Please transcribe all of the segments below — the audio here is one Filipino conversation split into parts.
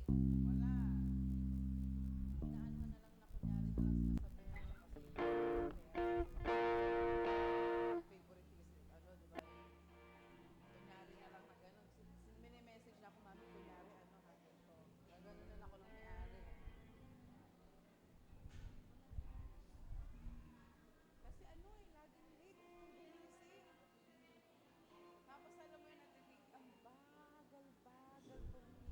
Wala. Inaano na lang na kunyari na lang sinasabihan na lang kasi favorite kasi ano, di ba? Kunyari na lang na ganun. Mini-message na ako, mami, kunyari ano ha, ganito. Gaganon na lang ako ng may-ari. Kasi ano eh, laging late kung gumising. Tapos alam mo yun, ang bagal-bagal kumilos.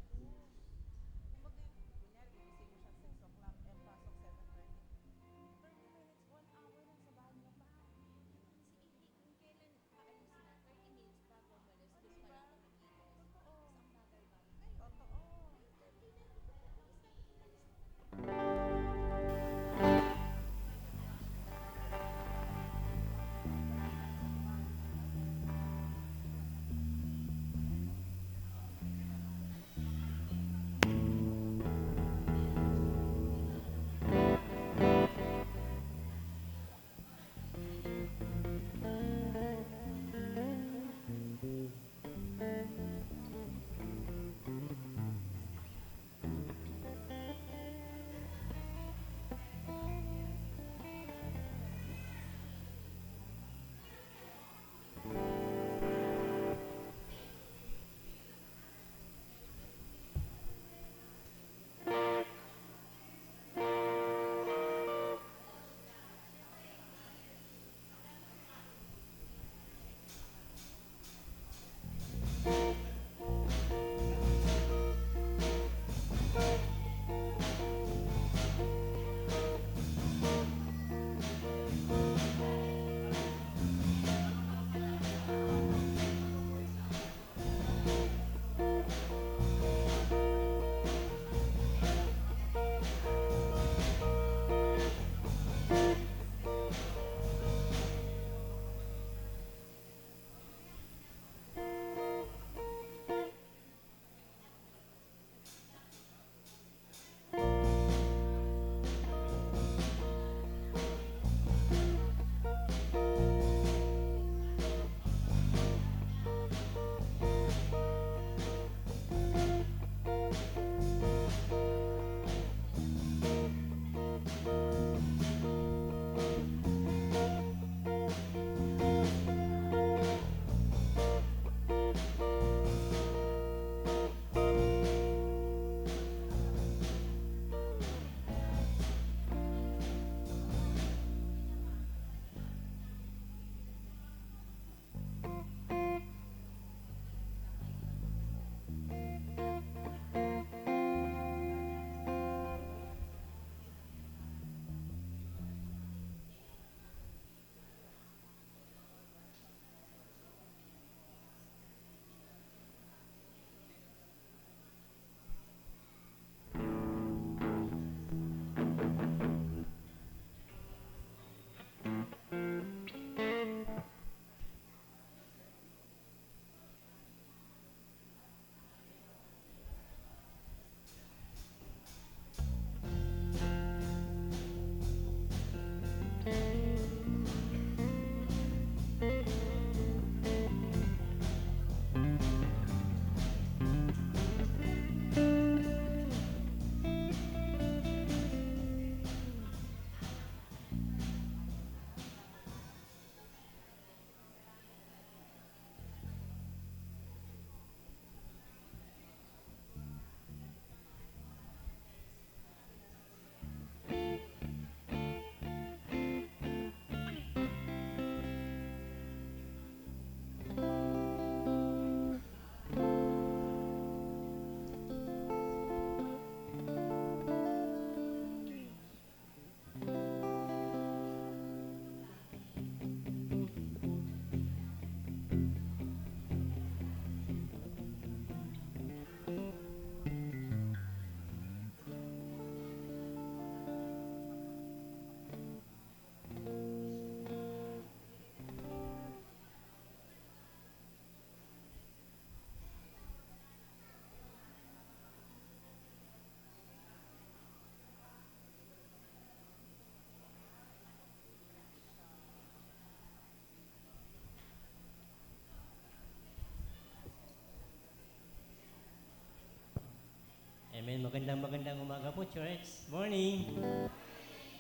Amen. Magandang umaga po, church. Morning.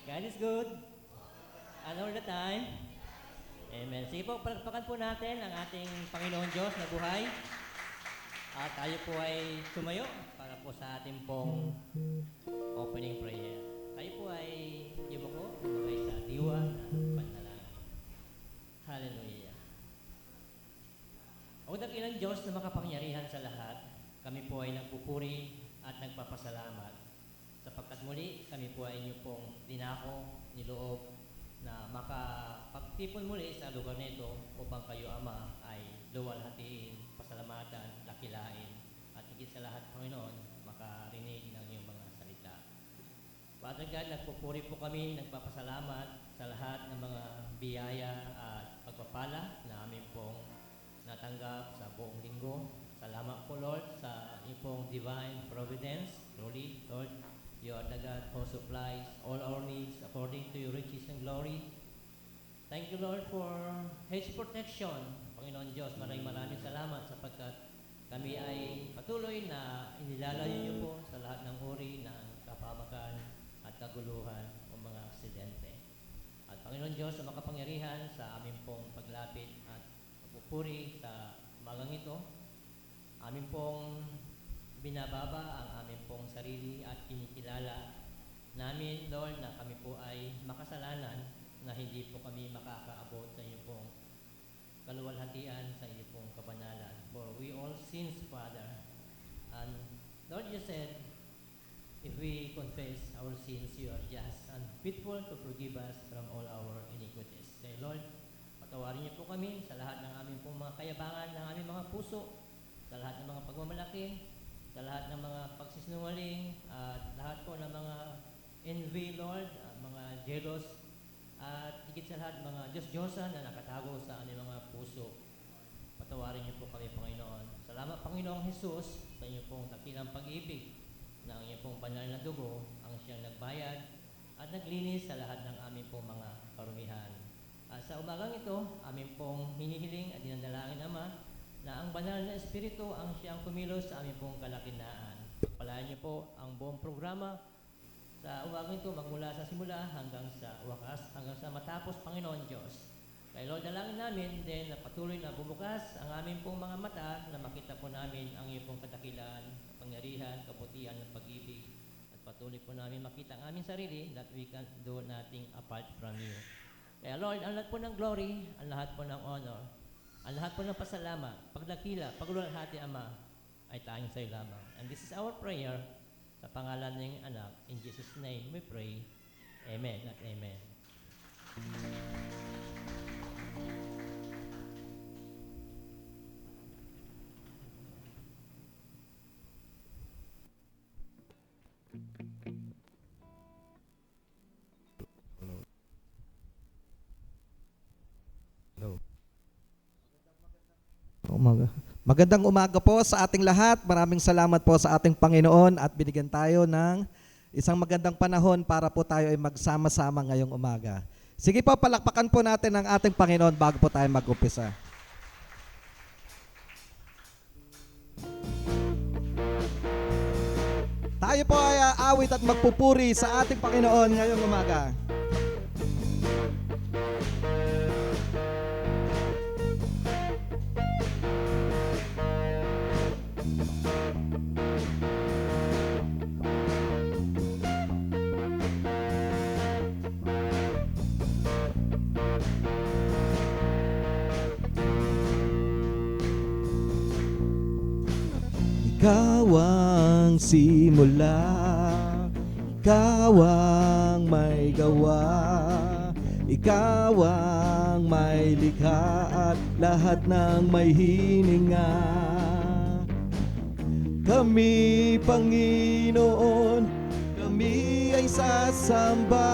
God is good. And all the time. Amen. Sige po, palakpakan po natin ang ating Panginoon Diyos na buhay. At tayo po ay tumayo para po sa ating pong opening prayer. Tayo po ay yumako, lumagay sa diwa ng panalangin. Hallelujah. O dakilang Diyos na makapangyarihan sa lahat, kami po ay nagpupuri at nagpapasalamat sapagkat muli kami po ay inyo pong dinako, niloob na makapagtipon muli sa lugar nito upang kayo, Ama, ay luwalhatiin, pasalamatan, dakilain at higit sa lahat, Panginoon, makarinig ng iyong mga salita. Father God, nagpupuri po kami, nagpapasalamat sa lahat ng mga biyaya at pagpapala na amin pong natanggap sa buong linggo. Salamat po, Lord, sa iyong pong divine providence. Truly, Lord, you are the God who supplies all our needs according to your riches and glory. Thank you, Lord, for His protection. Panginoon Diyos, maraming salamat sapagkat kami ay patuloy na inilalayo niyo po sa lahat ng uri ng kapamakan at kaguluhan o mga aksidente. At Panginoon Diyos, sa makapangyarihan sa aming pong paglapit at pagpupuri sa umagang ito, amin pong binababa ang aming pong sarili at kinikilala namin, Lord, na kami po ay makasalanan na hindi po kami makakaabot sa iyo pong kaluwalhatian sa iyo pong kabanalan. For we all sins, Father. And Lord, you said, if we confess our sins, you are just and faithful to forgive us from all our iniquities. Kaya Lord, patawarin niyo po kami sa lahat ng aming pong mga kayabangan ng aming mga puso, sa lahat ng mga pagmamalaki, sa lahat ng mga pagsisinungaling, at lahat po ng mga envy, Lord, mga jealous, at higit sa lahat mga Diyos-Diyosan na nakatago sa aming mga puso. Patawarin niyo po kami, Panginoon. Salamat, Panginoong Jesus, sa inyong pong dakilang pag-ibig na ang inyong pong banal na dugo ang siyang nagbayad at naglinis sa lahat ng aming pong mga karumihan. At sa umagang ito, aming pong hinihiling at dinadalangin, Ama, na ang banal na Espiritu ang siyang kumilos sa aming pong kalakinaan. Palayan niyo po ang buong programa sa umagang ito magmula sa simula hanggang sa wakas, hanggang sa matapos, Panginoon Diyos. Kaya Lord, dalangin namin din na patuloy na bumukas ang aming pong mga mata na makita po namin ang iyong pong kadakilan, kapangyarihan, kabutihan at pag-ibig. At patuloy po namin makita ang aming sarili that we can do nothing apart from you. Kaya Lord, ang lahat po ng glory, ang lahat po ng honor, ang lahat po ng pasalamat, pagdakila, paglulahati, Ama, ay tanging sa iyo lamang. And this is our prayer sa pangalan ng anak. In Jesus' name we pray. Amen at amen. Magandang umaga po sa ating lahat. Maraming salamat po sa ating Panginoon at binigyan tayo ng isang magandang panahon para po tayo ay magsama-sama ngayong umaga. Sige po, palakpakan po natin ang ating Panginoon bago po tayo mag-umpisa. Tayo po ay aawit at magpupuri sa ating Panginoon ngayong umaga. Ikaw ang simula, ikaw ang may gawa, ikaw ang may likha at lahat ng may hininga. Kami, Panginoon, kami ay sasamba.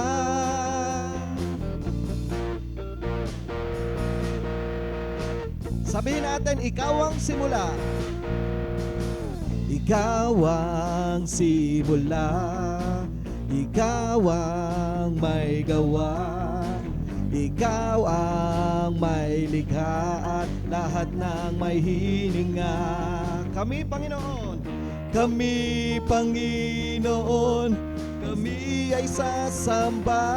Sabihin natin, ikaw ang simula, ikaw ang simula, ikaw ang may gawa, Ikaw ang may likha at lahat ng may hininga. Kami, Panginoon, kami, Panginoon, kami ay sasamba.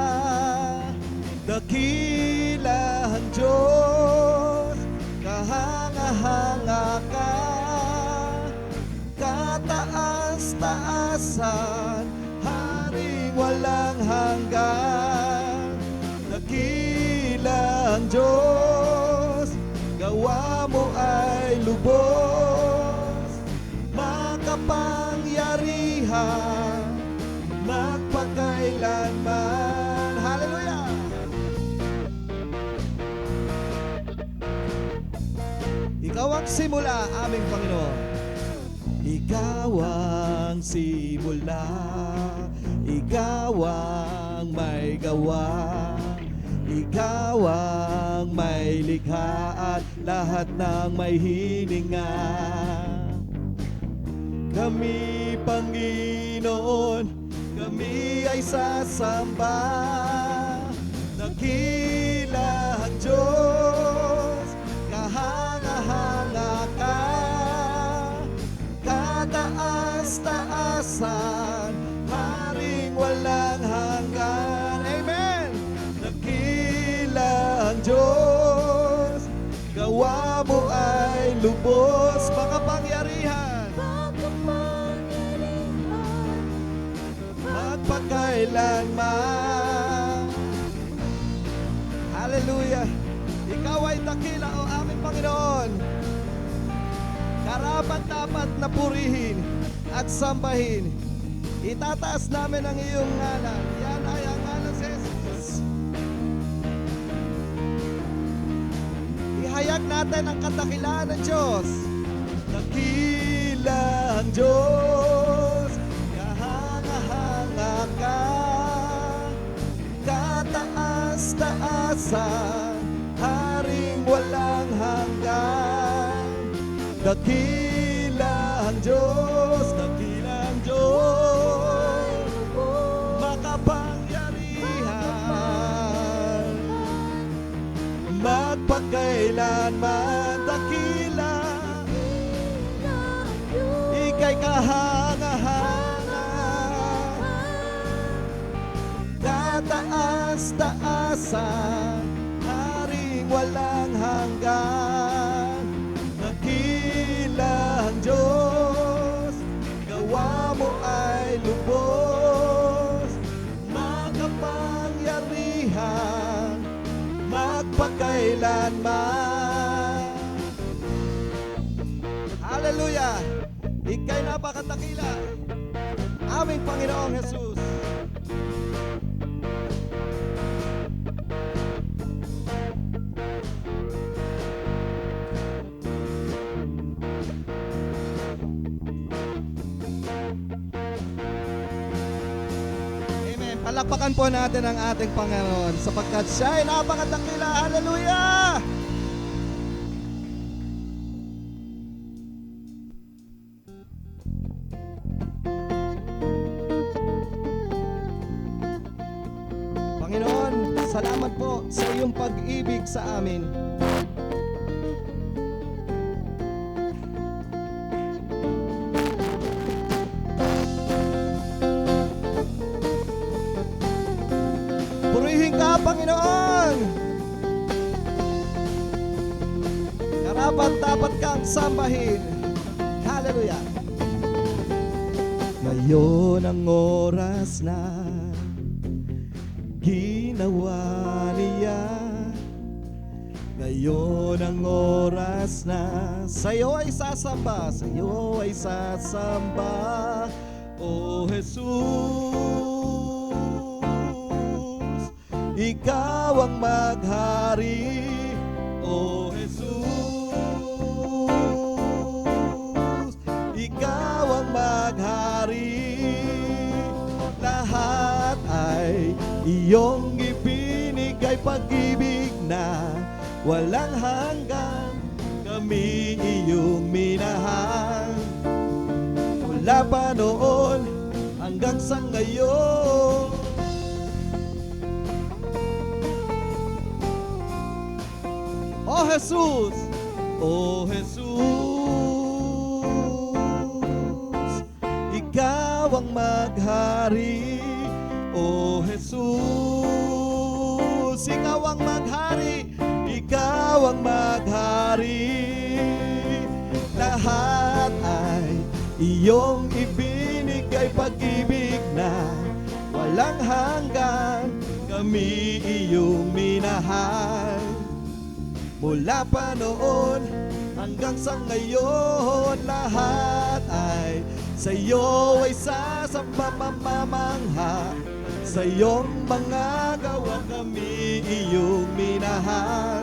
Dakila ang Diyos, kahanga-hanga ka, kataas-taasan, haring walang hanggan. Dakila ang Diyos, gawa mo ay lubos, makapangyarihan, magpakailanman. Hallelujah! Ikaw ang simula, aming Panginoon. Ikaw ang simula, ikaw ang may gawa, ikaw ang may likha at lahat ng may hininga. Kami, Panginoon, kami ay sasamba. Dakila ang Diyos, kahanga-hanga ka, kataas-taasan, haring walang hanggan. Amen! Dakila ang Diyos, gawa mo ay lubos, makapangyarihan, magpakailanman. Hallelujah! Ikaw ay dakila, o aming Panginoon. Karapat-dapat na purihin at sambahin. Itataas namin ang iyong ngalan. Yan ay ang ngalan sa Jesus. Ihayag natin ang kadakilaan ng Diyos. Dakila ang Diyos, kahanga-hanga ka, kataas-taasan, haring walang hanggan. Dakila ang Diyos, dakila ang Diyos, makapangyarihan, magpakailanman. Dakila, ika'y kahanga-hanga, kataas-taasan, haring walang hanggan. Dakila ang Diyos, gawa mo ay lubos, makapangyarihan, magpakailanman. Hallelujah! Ika'y napakadakila, aming Panginoong Jesus. Amen. Palakpakan po natin ang ating Panginoon sapagkat siya ay napakadakila. Hallelujah! Panginoon, salamat po sa iyong pag-ibig sa amin. Purihin ka, Panginoon! Karapat-dapat kang sambahin. Hallelujah! Ngayon ang oras na ginawa niya. Ngayon ang oras na sa'yo ay sasamba, sa'yo ay sasamba, O Jesus. Ikaw ang maghari, O Jesus. Ikaw ang maghari, lahat ay iyong ibinigay, pag-ibig na walang hanggan. Kami iyong minahal mula pa noon hanggang sa ngayon. Jesus, O Jesus, Ikaw ang maghari. O Jesus, Ikaw ang maghari, Ikaw ang maghari. Lahat ay iyong ibinigay, pag-ibig na walang hanggan, kami iyong minahal. Mula pa noon hanggang sa ngayon, lahat ay sa iyo ay sasamba, mamamangha. Sa iyong mga gawa kami iyong minahal.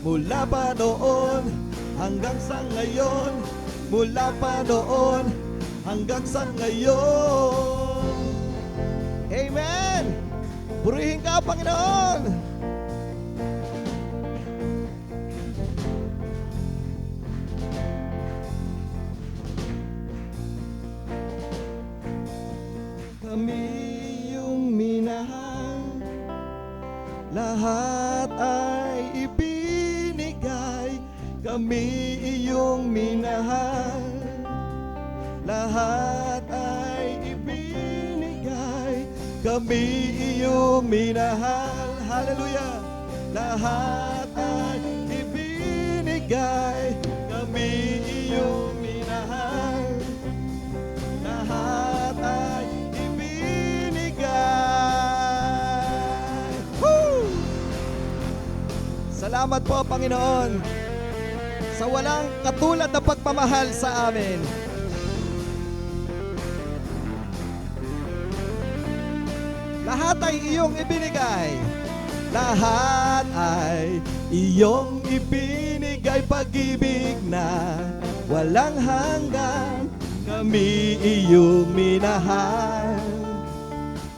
Mula pa noon hanggang sa ngayon, mula pa noon hanggang sa ngayon. Amen! Purihin ka, Panginoon! Kami yung minahal, lahat ay ibinigay. Kami iyong minahal, lahat ay ibinigay. Kami iyong minahal, hallelujah. Lahat ay ibinigay, kami iyong minahal. Lahat ay ibinigay. Woo! Salamat po, Panginoon, sa walang katulad na pagmamahal sa amin. Lahat ay iyong ibinigay. Lahat ay iyong ibinigay, pag-ibig na walang hanggan, kami iyong minahal.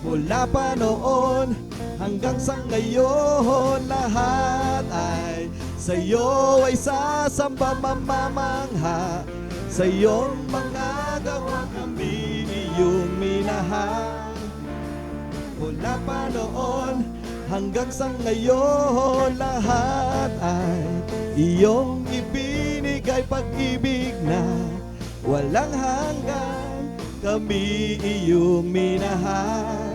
Mula pa noon hanggang sa ngayon, lahat ay sa iyo ay sasamba, mamamangha. Sa iyong mga gawa kami iyong minahal. Mula pa noon hanggang sa ngayon, lahat ay iyong ibinigay, pag-ibig na walang hanggan, kami iyong minahal.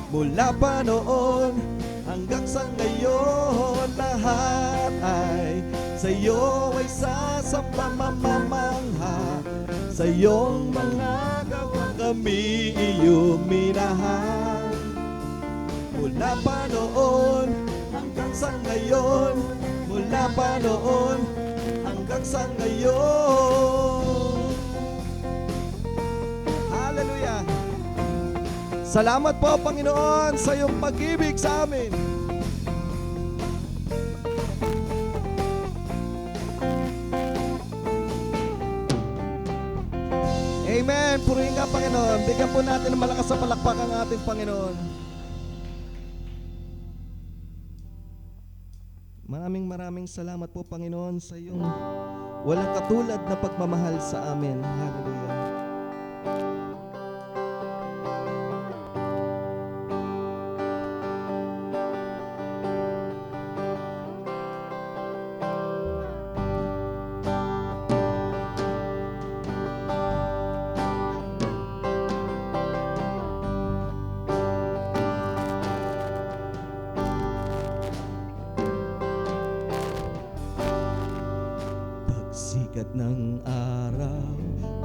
Mula pa noon hanggang sa ngayon, lahat ay sa iyo ay sasamba, mamamangha. Sa iyong mga gawa kami iyong minahal. Mula pa noon hanggang sa ngayon, mula pa noon hanggang sa ngayon. Hallelujah! Salamat po, Panginoon, sa iyong pag-ibig sa amin. Amen. Purihin ka, Panginoon. Bigyan po natin ng malakas sa palakpak ang ating Panginoon. Maraming salamat po, Panginoon, sa iyong walang katulad na pagmamahal sa amin. Hallelujah. Pagsikat ng araw,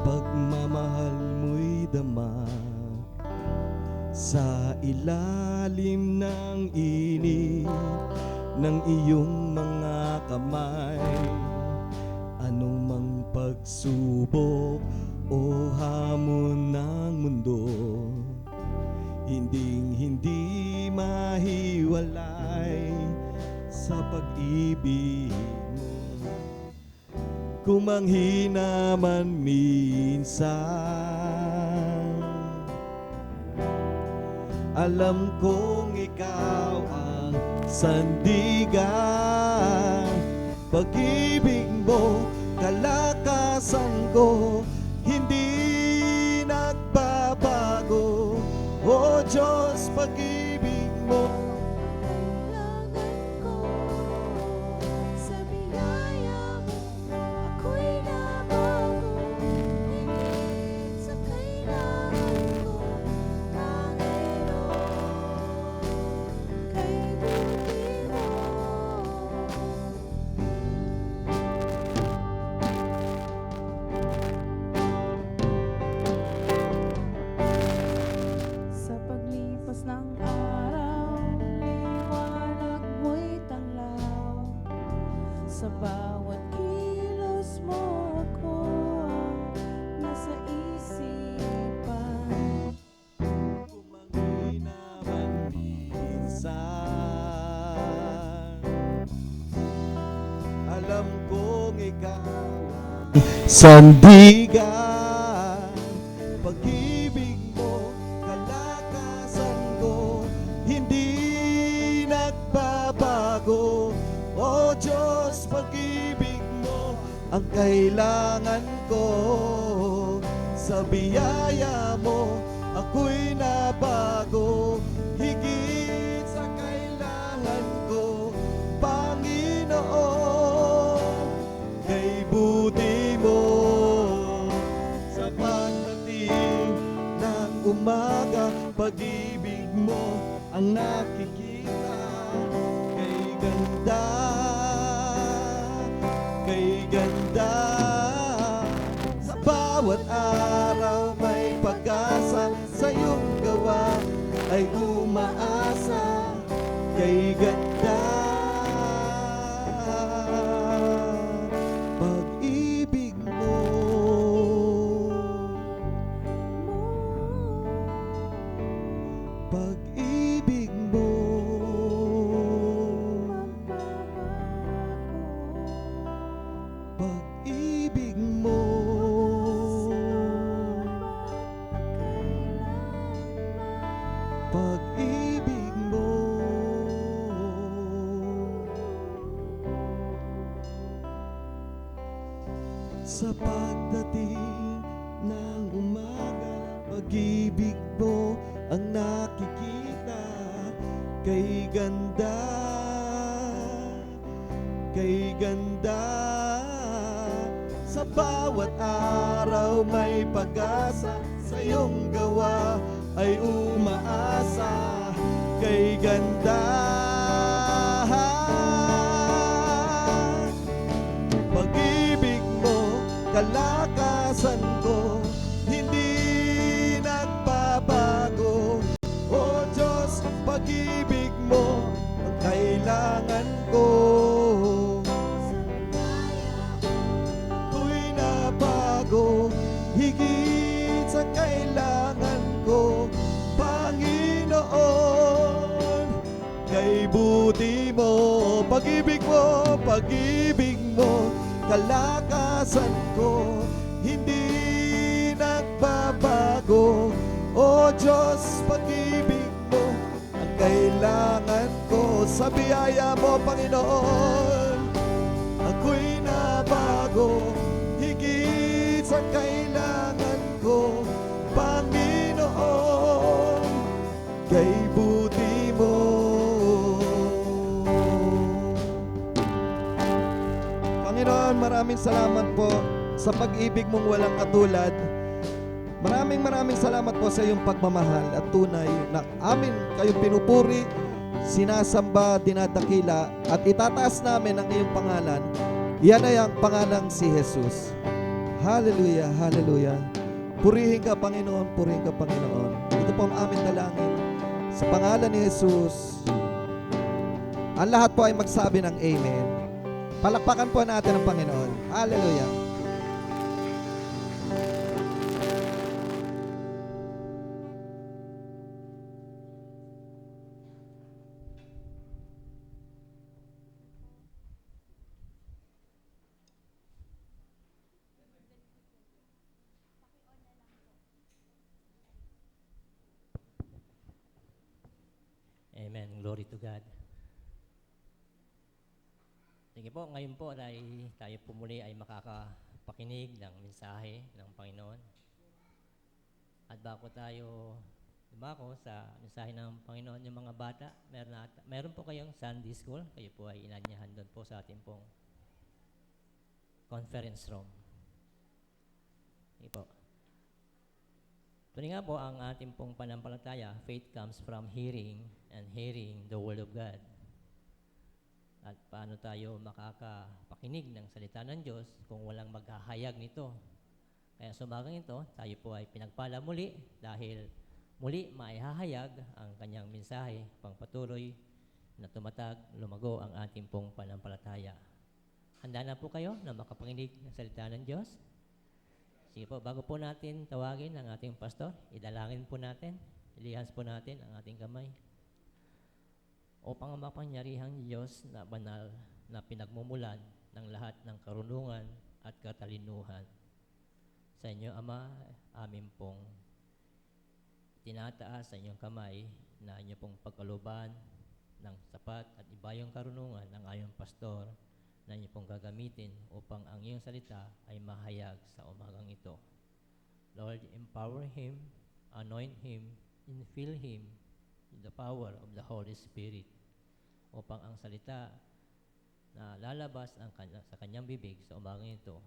pagmamahal mo'y dama. Sa ilalim ng init ng iyong mga kamay, anumang pagsubok o hamon ng mundo, hindi mahiwalay sa pag-ibig mo. Kumanghina man minsan, alam kong ikaw ang sandigan. Pag-ibig mo, kalakasan ko, hindi nagbabago. O Diyos, pag-ibig mo, sandigan. Pag-ibig mo, kalakasan ko, hindi nagbabago. O Diyos, pag-ibig mo ang kailangan ko. Sa biyaya mo, ako'y nabago. Higit sa kailangan ko, Panginoon. Kay buti mo sa pagdating ng umaga, pag-ibig mo ang nakikita. Kay ganda, kay ganda. Sa bawat araw may pag-asa, sa iyong gawa ay umaasa. Kay ganda, pag-ibig mo. Pag-ibig mo. Pag-ibig mo. Pag-ibig mo. Sa pagdating ng umaga, pag-ibig mo ang nakikita. Kay ganda, kay ganda. Sa bawat araw may pag-asa, sa iyong gawa ay umaasa. Kay ganda, pag-ibig mo, kalakasan ko, hindi nagbabago. O Diyos, pag-ibig mo ang kailangan ko. Ako'y nabago, higit sa kailangan ko, Panginoon. Kay buti mo, pag-ibig mo, pag-ibig mo, kalakasan ko, hindi nagbabago. O Diyos, pag-ibig mo ang kailangan ko. Sa biyaya mo, Panginoon, ako'y nabago, higit sa kailangan ko, Panginoon. Kay buti mo. Panginoon, maraming salamat po sa pag-ibig mong walang katulad. Maraming salamat po sa iyong pagmamahal at tunay na amin kayong pinupuri, sinasamba, dinadakila at itataas namin ang iyong pangalan. Iyan ay ang pangalang si Jesus. Hallelujah, hallelujah. Purihin ka, Panginoon, purihin ka, Panginoon. Ito po ang aming dalangin sa pangalan ni Jesus. Ang lahat po ay magsabi ng Amen. Palakpakan po natin ang Panginoon. Hallelujah. Amen. Glory to God. Sige po, ngayon po ay tayo po muli ay makakapakinig ng mensahe ng Panginoon. At bago tayo dumako sa mensahe ng Panginoon, yung mga bata, meron po kayong Sunday School. Kayo po ay inanyahan doon po sa ating pong conference room. Sige po. Tuloy nga po ang ating pong panampalataya, faith comes from hearing and hearing the Word of God. At paano tayo makakapakinig ng salita ng Diyos kung walang maghahayag nito? Kaya sa umagang ito, tayo po ay pinagpala muli dahil muli maihahayag ang kanyang mensahe pangpatuloy na tumatag, lumago ang ating pong panampalataya. Handa na po kayo na makapakinig ng salita ng Diyos? Sige po, bago po natin tawagin ang ating pastor, idalangin po natin, ilihas po natin ang ating kamay. Upang ang mapangyarihang Diyos na banal na pinagmumulan ng lahat ng karunungan at katalinuhan, Sa inyo, Ama, amin pong tinataas sa inyong kamay na inyo pong pagkaluban ng sapat at ibayong karunungan ng ayong pastor na inyo pong gagamitin upang ang iyong salita ay mahayag sa umagang ito. Lord, empower him, anoint him, and fill him with the power of the Holy Spirit upang ang salita na lalabas sa kanyang bibig sa umagang ito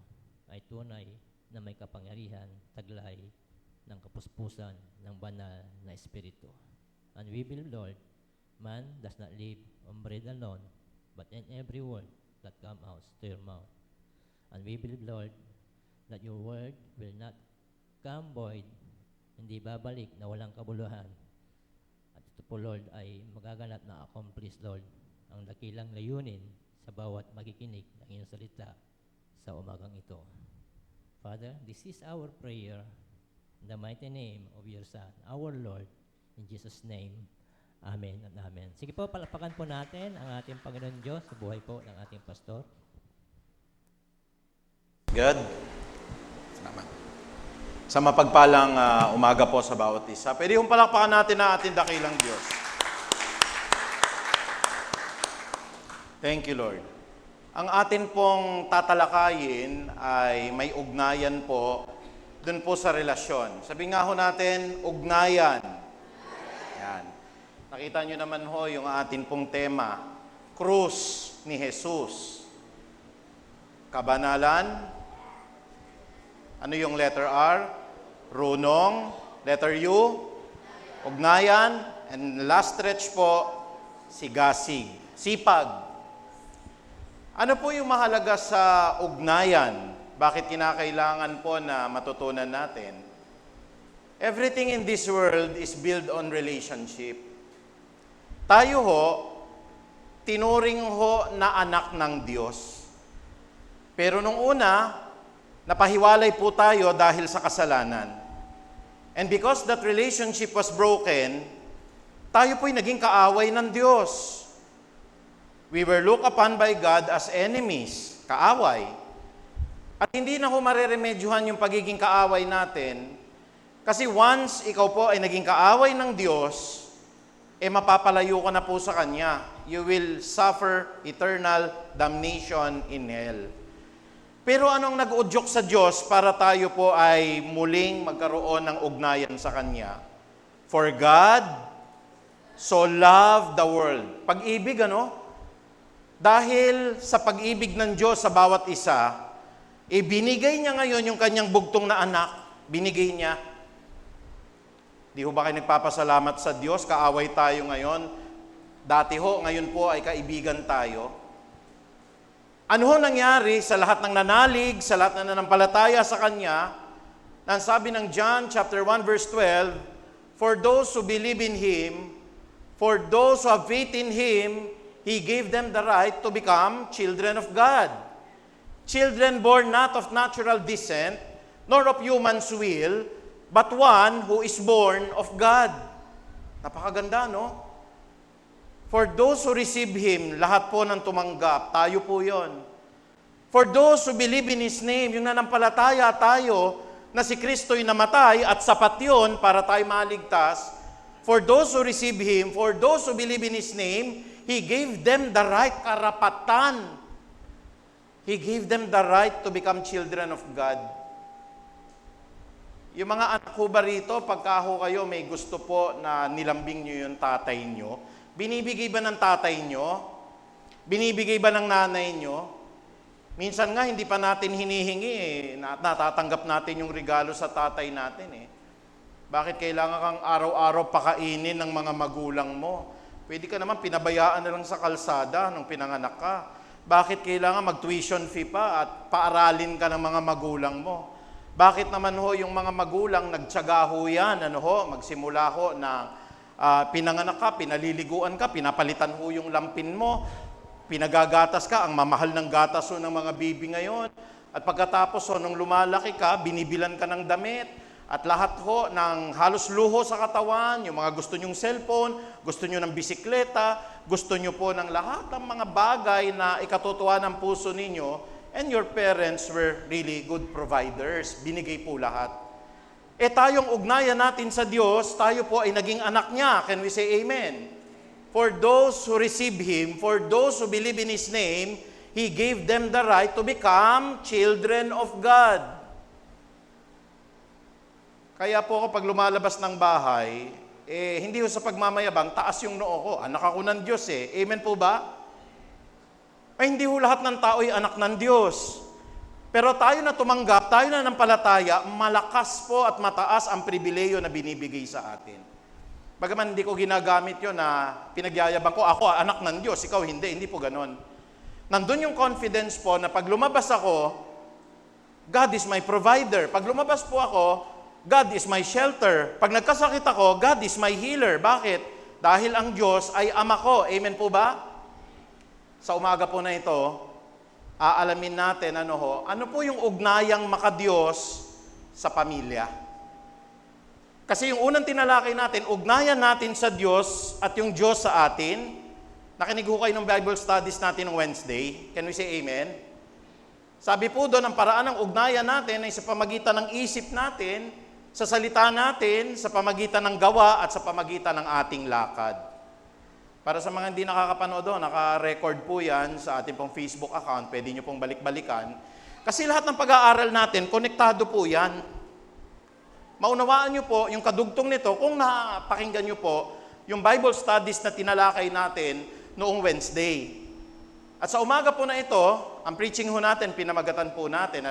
ay tunay na may kapangyarihan, taglay ng kapuspusan ng banal na Espiritu. And we believe, Lord, man does not live on bread alone, but in every word that comes out to your mouth. And we believe, Lord, that your word will not come void, hindi babalik na walang kabuluhan. At ito po, Lord, ay magaganap na accomplish, Lord, ang dakilang layunin sa bawat makikinig ng iyong salita sa umagang ito. Father, this is our prayer in the mighty name of your Son, our Lord, in Jesus' name. Amen at amen. Sige po, palapakan po natin ang ating Panginoon Diyos sa buhay po ng ating pastor. Good. Salamat. Sa mapagpalang umaga po sa bawat isa. Pwede yung palakpakan natin ang ating dakilang Diyos. Thank you, Lord. Ang atin pong tatalakayin ay may ugnayan po dun po sa relasyon. Sabi nga ho natin, ugnayan. Yan. Nakita nyo naman ho yung atin pong tema, krus ni Jesus. Kabanalan. Ano yung letter R? Runong. Letter U? Ugnayan. And last stretch po, sigasig. Sipag. Ano po yung mahalaga sa ugnayan? Bakit kinakailangan po na matutunan natin? Everything in this world is built on relationship. Tayo ho, tinuring ho na anak ng Diyos. Pero nung una, napahiwalay po tayo dahil sa kasalanan. And because that relationship was broken, tayo po'y naging kaaway ng Diyos. We were looked upon by God as enemies, kaaway. At hindi na ho mareremedyohan yung pagiging kaaway natin kasi once ikaw po ay naging kaaway ng Diyos, mapapalayo ka na po sa Kanya. You will suffer eternal damnation in hell. Pero anong nag-udyok sa Diyos para tayo po ay muling magkaroon ng ugnayan sa Kanya? For God so loved the world. Pag-ibig, ano? Dahil sa pag-ibig ng Diyos sa bawat isa, binigay niya ngayon yung kanyang bugtong na anak, binigay niya. Di ho ba kayo nagpapasalamat sa Diyos? Kaaway tayo ngayon. Dati ho, ngayon po ay kaibigan tayo. Ano ho nangyari sa lahat ng nanalig, sa lahat ng nanampalataya sa Kanya? Ang sabi ng John chapter 1 verse 12, for those who believe in Him, for those who have faith in Him, He gave them the right to become children of God. Children born not of natural descent, nor of human's will, but one who is born of God. Napakaganda, no? For those who receive Him, lahat po ng tumanggap, tayo po yon. For those who believe in His name, yung nanampalataya tayo na si Kristo'y namatay at sapat yun para tayo maligtas. For those who receive Him, for those who believe in His name, He gave them the right karapatan. He gave them the right to become children of God. Yung mga anak ko ba rito, pagka ho kayo may gusto po na nilambing nyo yung tatay nyo, binibigay ba ng tatay nyo? Binibigay ba ng nanay nyo? Minsan nga, hindi pa natin hinihingi natatanggap natin yung regalo sa tatay natin Bakit kailangan kang araw-araw pakainin ng mga magulang mo? Pwede ka naman pinabayaan na lang sa kalsada nung pinanganak ka. Bakit kailangan mag-tuition fee pa at paaralin ka ng mga magulang mo? Bakit naman ho yung mga magulang nagtiyaga ho yan, magsimula ho na pinanganak ka, pinaliliguan ka, pinapalitan ho yung lampin mo, pinagagatas ka, ang mamahal ng gatas ho ng mga bibi ngayon. At pagkatapos ho, nung lumalaki ka, binibilan ka ng damit, at lahat ho ng halos luho sa katawan, yung mga gusto nyong cellphone, gusto nyo ng bisikleta, gusto nyo po ng lahat ng mga bagay na ikatutuwa ng puso ninyo, And your parents were really good providers. Binigay po lahat. Tayong ugnayan natin sa Diyos, tayo po ay naging anak niya. Can we say amen? For those who receive Him, for those who believe in His name, He gave them the right to become children of God. Kaya po kapag lumalabas ng bahay, hindi ho sa pagmamayabang, taas yung noo ko. Anak ako ng Diyos eh. Amen po ba? Ay hindi ho lahat ng tao ay anak ng Diyos. Pero tayo na tumanggap, tayo na nampalataya, malakas po at mataas ang pribileyo na binibigay sa atin. Bagaman hindi ko ginagamit yun na pinagyayabang ko, ako anak ng Diyos, ikaw hindi po ganon. Nandun yung confidence po na pag lumabas ako, God is my provider. Pag lumabas po ako, God is my shelter. Pag nagkasakit ako, God is my healer. Bakit? Dahil ang Diyos ay ama ko. Amen po ba? Sa umaga po na ito, aalamin natin ano po yung ugnayang makadiyos sa pamilya. Kasi yung unang tinalakay natin, ugnayan natin sa Diyos at yung Diyos sa atin. Nakinig ho kayo ng Bible studies natin ng Wednesday. Can we say amen? Sabi po doon, ang paraan ng ugnayan natin ay sa pamagitan ng isip natin, sa salita natin, sa pamagitan ng gawa at sa pamagitan ng ating lakad. Para sa mga hindi nakakapanood doon, naka-record po yan sa ating pong Facebook account. Pwede nyo pong balik-balikan. Kasi lahat ng pag-aaral natin, konektado po yan. Maunawaan nyo po yung kadugtong nito kung napakinggan nyo po yung Bible studies na tinalakay natin noong Wednesday. At sa umaga po na ito, ang preaching ho natin, pinamagatan po natin,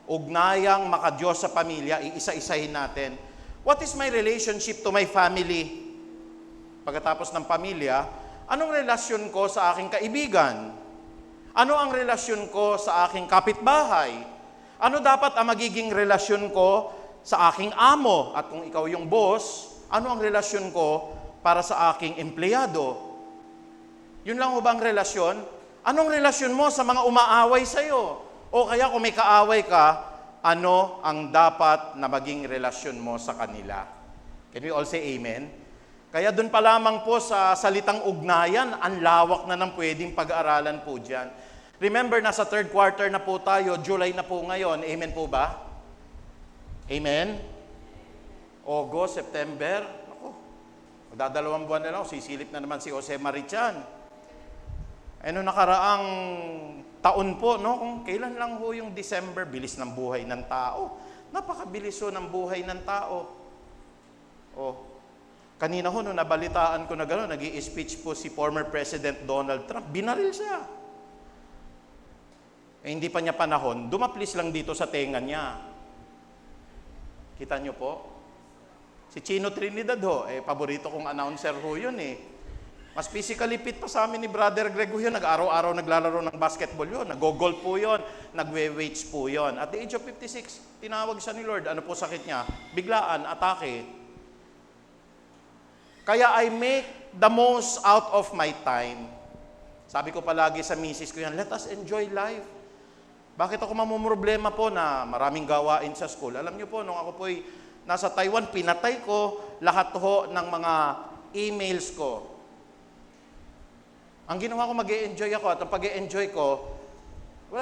ugnayang makadiyos sa pamilya, iisa-isahin natin. What is my relationship to my family? Pagkatapos ng pamilya, anong relasyon ko sa aking kaibigan? Ano ang relasyon ko sa aking kapitbahay? Ano dapat ang magiging relasyon ko sa aking amo? At kung ikaw yung boss, ano ang relasyon ko para sa aking empleyado? Yun lang ho ba ang relasyon? Anong relasyon mo sa mga umaaway sa'yo? O kaya kung may kaaway ka, ano ang dapat na maging relasyon mo sa kanila? Can we all say amen? Kaya doon pa lamang po sa salitang ugnayan, ang lawak na ng pwedeng pag-aaralan po dyan. Remember, nasa third quarter na po tayo, July na po ngayon. Amen po ba? Amen? August, September, magdadalawang buwan na lang, sisilip na naman si Jose Marichan. Ano nakaraang taon po, no? Kung kailan lang ho yung December, bilis ng buhay ng tao. Napakabilis ho ng buhay ng tao. Kanina ho, nung nabalitaan ko na gano'n, nag-i-speech po si former President Donald Trump, binaril siya. Hindi pa niya panahon, dumaplis lang dito sa tenga niya. Kita niyo po? Si Chino Trinidad ho, paborito kong announcer ho yun eh. Mas physically fit pa sa amin ni Brother Greg ho yun, nag-araw-araw naglalaro ng basketball yun, nag-golf po yun, nagwe-weights po yun. At the age of 56, tinawag siya ni Lord, ano po sakit niya? Biglaan, atake. Kaya I make the most out of my time. Sabi ko palagi sa misis ko yan, let us enjoy life. Bakit ako mamumroblema po na maraming gawain sa school? Alam niyo po, nung ako po'y nasa Taiwan, pinatay ko lahat ho ng mga emails ko. Ang ginawa ko, mag-e-enjoy ako. At ang pag-e-enjoy ko,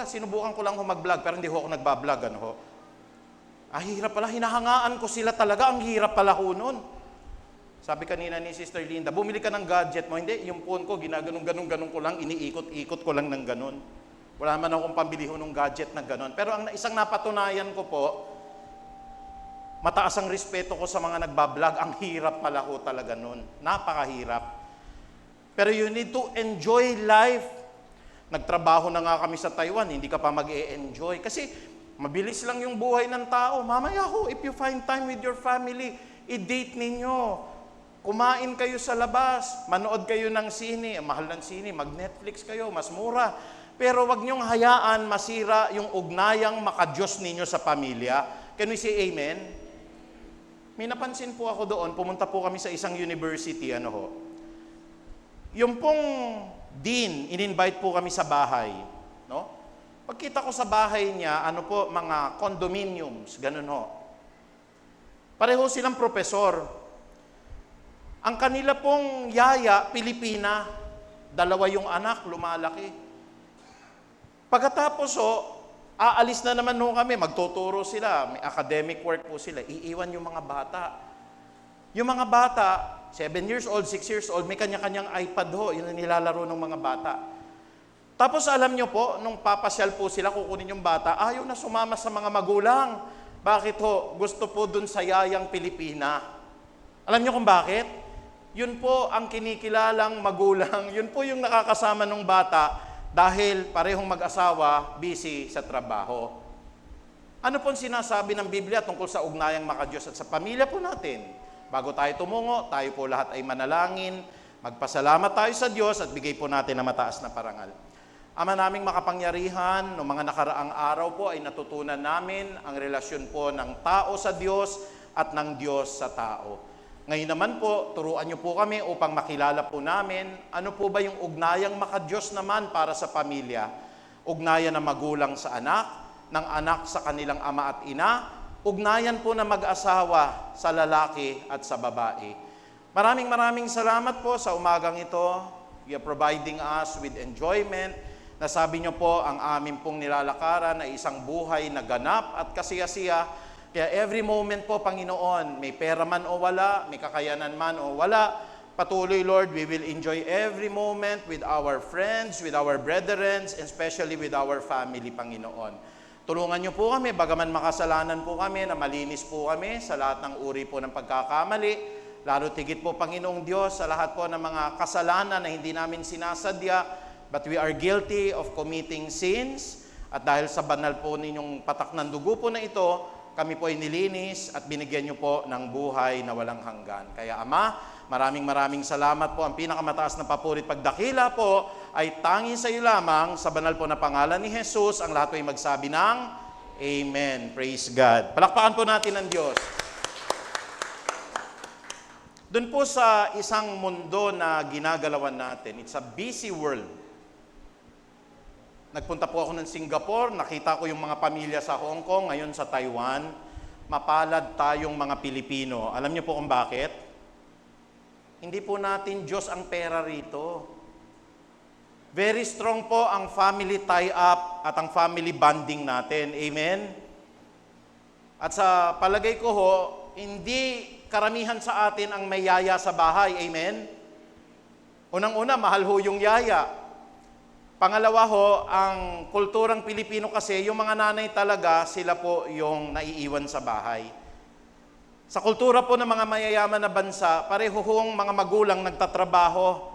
sinubukan ko lang mag-vlog, pero hindi ho ako nagbablog. Hirap pala, hinahangaan ko sila talaga. Ang hirap pala ho nun. Sabi kanina ni Sister Linda, bumili ka ng gadget mo. Hindi, yung phone ko, ginaganong-ganong ko lang, iniikot-ikot ko lang ng ganon. Wala man akong pambili ho ng gadget na ganon. Pero ang isang napatunayan ko po, mataas ang respeto ko sa mga nagbablog. Ang hirap pala ho talaga nun. Napakahirap. Pero you need to enjoy life. Nagtrabaho na nga kami sa Taiwan, hindi ka pa mag-e-enjoy. Kasi mabilis lang yung buhay ng tao. Mamaya ho, if you find time with your family, i-date ninyo. Kumain kayo sa labas, manood kayo ng sine, mahal ng sine, mag-Netflix kayo, mas mura. Pero wag niyong hayaan masira yung ugnayang makadiyos ninyo sa pamilya. Can we say amen? May napansin po ako doon, pumunta po kami sa isang university, Yung pong dean, in-invite po kami sa bahay, no? Pagkita ko sa bahay niya, mga condominiums, ganun ho. Pareho silang profesor. Ang kanila pong yaya, Pilipina, 2 yung anak, lumalaki. Pagkatapos aalis na naman kami, magtuturo sila, may academic work po sila, iiwan yung mga bata. Yung mga bata, 7 years old, 6 years old, may kanya-kanyang iPad yun ang nilalaro ng mga bata. Tapos alam nyo po, nung papasyal po sila, kukunin yung bata, ayaw na sumama sa mga magulang. Bakit Gusto po dun sa yayang Pilipina. Alam nyo kung bakit? Yun po ang kinikilalang magulang. Yun po yung nakakasama ng bata dahil parehong mag-asawa, busy sa trabaho. Ano pong sinasabi ng Biblia tungkol sa ugnayang maka-Diyos at sa pamilya po natin? Bago tayo tumungo, tayo po lahat ay manalangin, magpasalamat tayo sa Diyos at bigay po natin ang mataas na parangal. Ama naming makapangyarihan, noong mga nakaraang araw po ay natutunan namin ang relasyon po ng tao sa Diyos at ng Diyos sa tao. Ngayon naman po, turuan niyo po kami upang makilala po namin ano po ba yung ugnayang maka-Diyos naman para sa pamilya. Ugnayan ng magulang sa anak, ng anak sa kanilang ama at ina, ugnayan po na mag-asawa sa lalaki at sa babae. Maraming salamat po sa umagang ito. You are providing us with enjoyment. Nasabi niyo po ang amin pong nilalakaran ay isang buhay na ganap at kasiyasiya. Kaya every moment po, Panginoon, may pera man o wala, may kakayanan man o wala, patuloy, Lord, we will enjoy every moment with our friends, with our brethren, and especially with our family, Panginoon. Tulungan niyo po kami, bagaman makasalanan po kami, na malinis po kami sa lahat ng uri po ng pagkakamali, lalo tigit po, Panginoong Diyos, sa lahat po ng mga kasalanan na hindi namin sinasadya, but we are guilty of committing sins, at dahil sa banal po ninyong patak ng dugo po na ito, kami po ay nilinis at binigyan niyo po ng buhay na walang hanggan. Kaya Ama, maraming salamat po. Ang pinakamataas na papuri at pagdakila po ay tanging sa iyo lamang sa banal po na pangalan ni Jesus. Ang lahat po ay magsabi ng Amen. Praise God. Palakpakan po natin ang Diyos. Doon po sa isang mundo na ginagalawan natin, it's a busy world. Nagpunta po ako ng Singapore, nakita ko yung mga pamilya sa Hong Kong, ngayon sa Taiwan. Mapalad tayong mga Pilipino. Alam niyo po kung bakit? Hindi po natin Diyos ang pera rito. Very strong po ang family tie-up at ang family bonding natin. Amen? At sa palagay ko hindi karamihan sa atin ang may yaya sa bahay. Amen? Unang-una, mahal yung yaya. Pangalawa ang kulturang Pilipino kasi, yung mga nanay talaga, sila po yung naiiwan sa bahay. Sa kultura po ng mga mayayaman na bansa, pareho mga magulang nagtatrabaho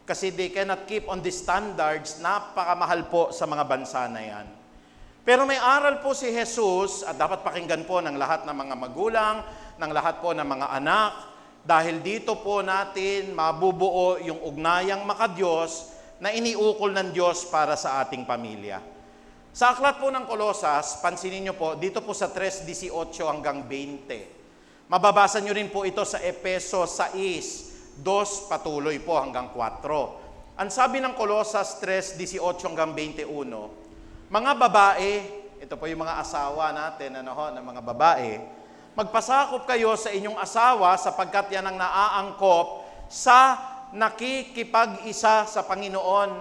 kasi they cannot keep on the standards, napakamahal po sa mga bansa na yan. Pero may aral po si Jesus, at dapat pakinggan po ng lahat ng mga magulang, ng lahat po ng mga anak, dahil dito po natin mabubuo yung ugnayang maka-Diyos na iniukol ng Diyos para sa ating pamilya. Sa aklat po ng Kolosas, pansinin niyo po, dito po sa 3:18 hanggang 20. Mababasa niyo rin po ito sa Efeso 6:2 patuloy po hanggang 4. Ang sabi ng Kolosas 3:18 hanggang 21, mga babae, ito po yung mga asawa natin, ng mga babae, magpasakop kayo sa inyong asawa sapagkat yan ang naaangkop sa nakikipag-isa sa Panginoon.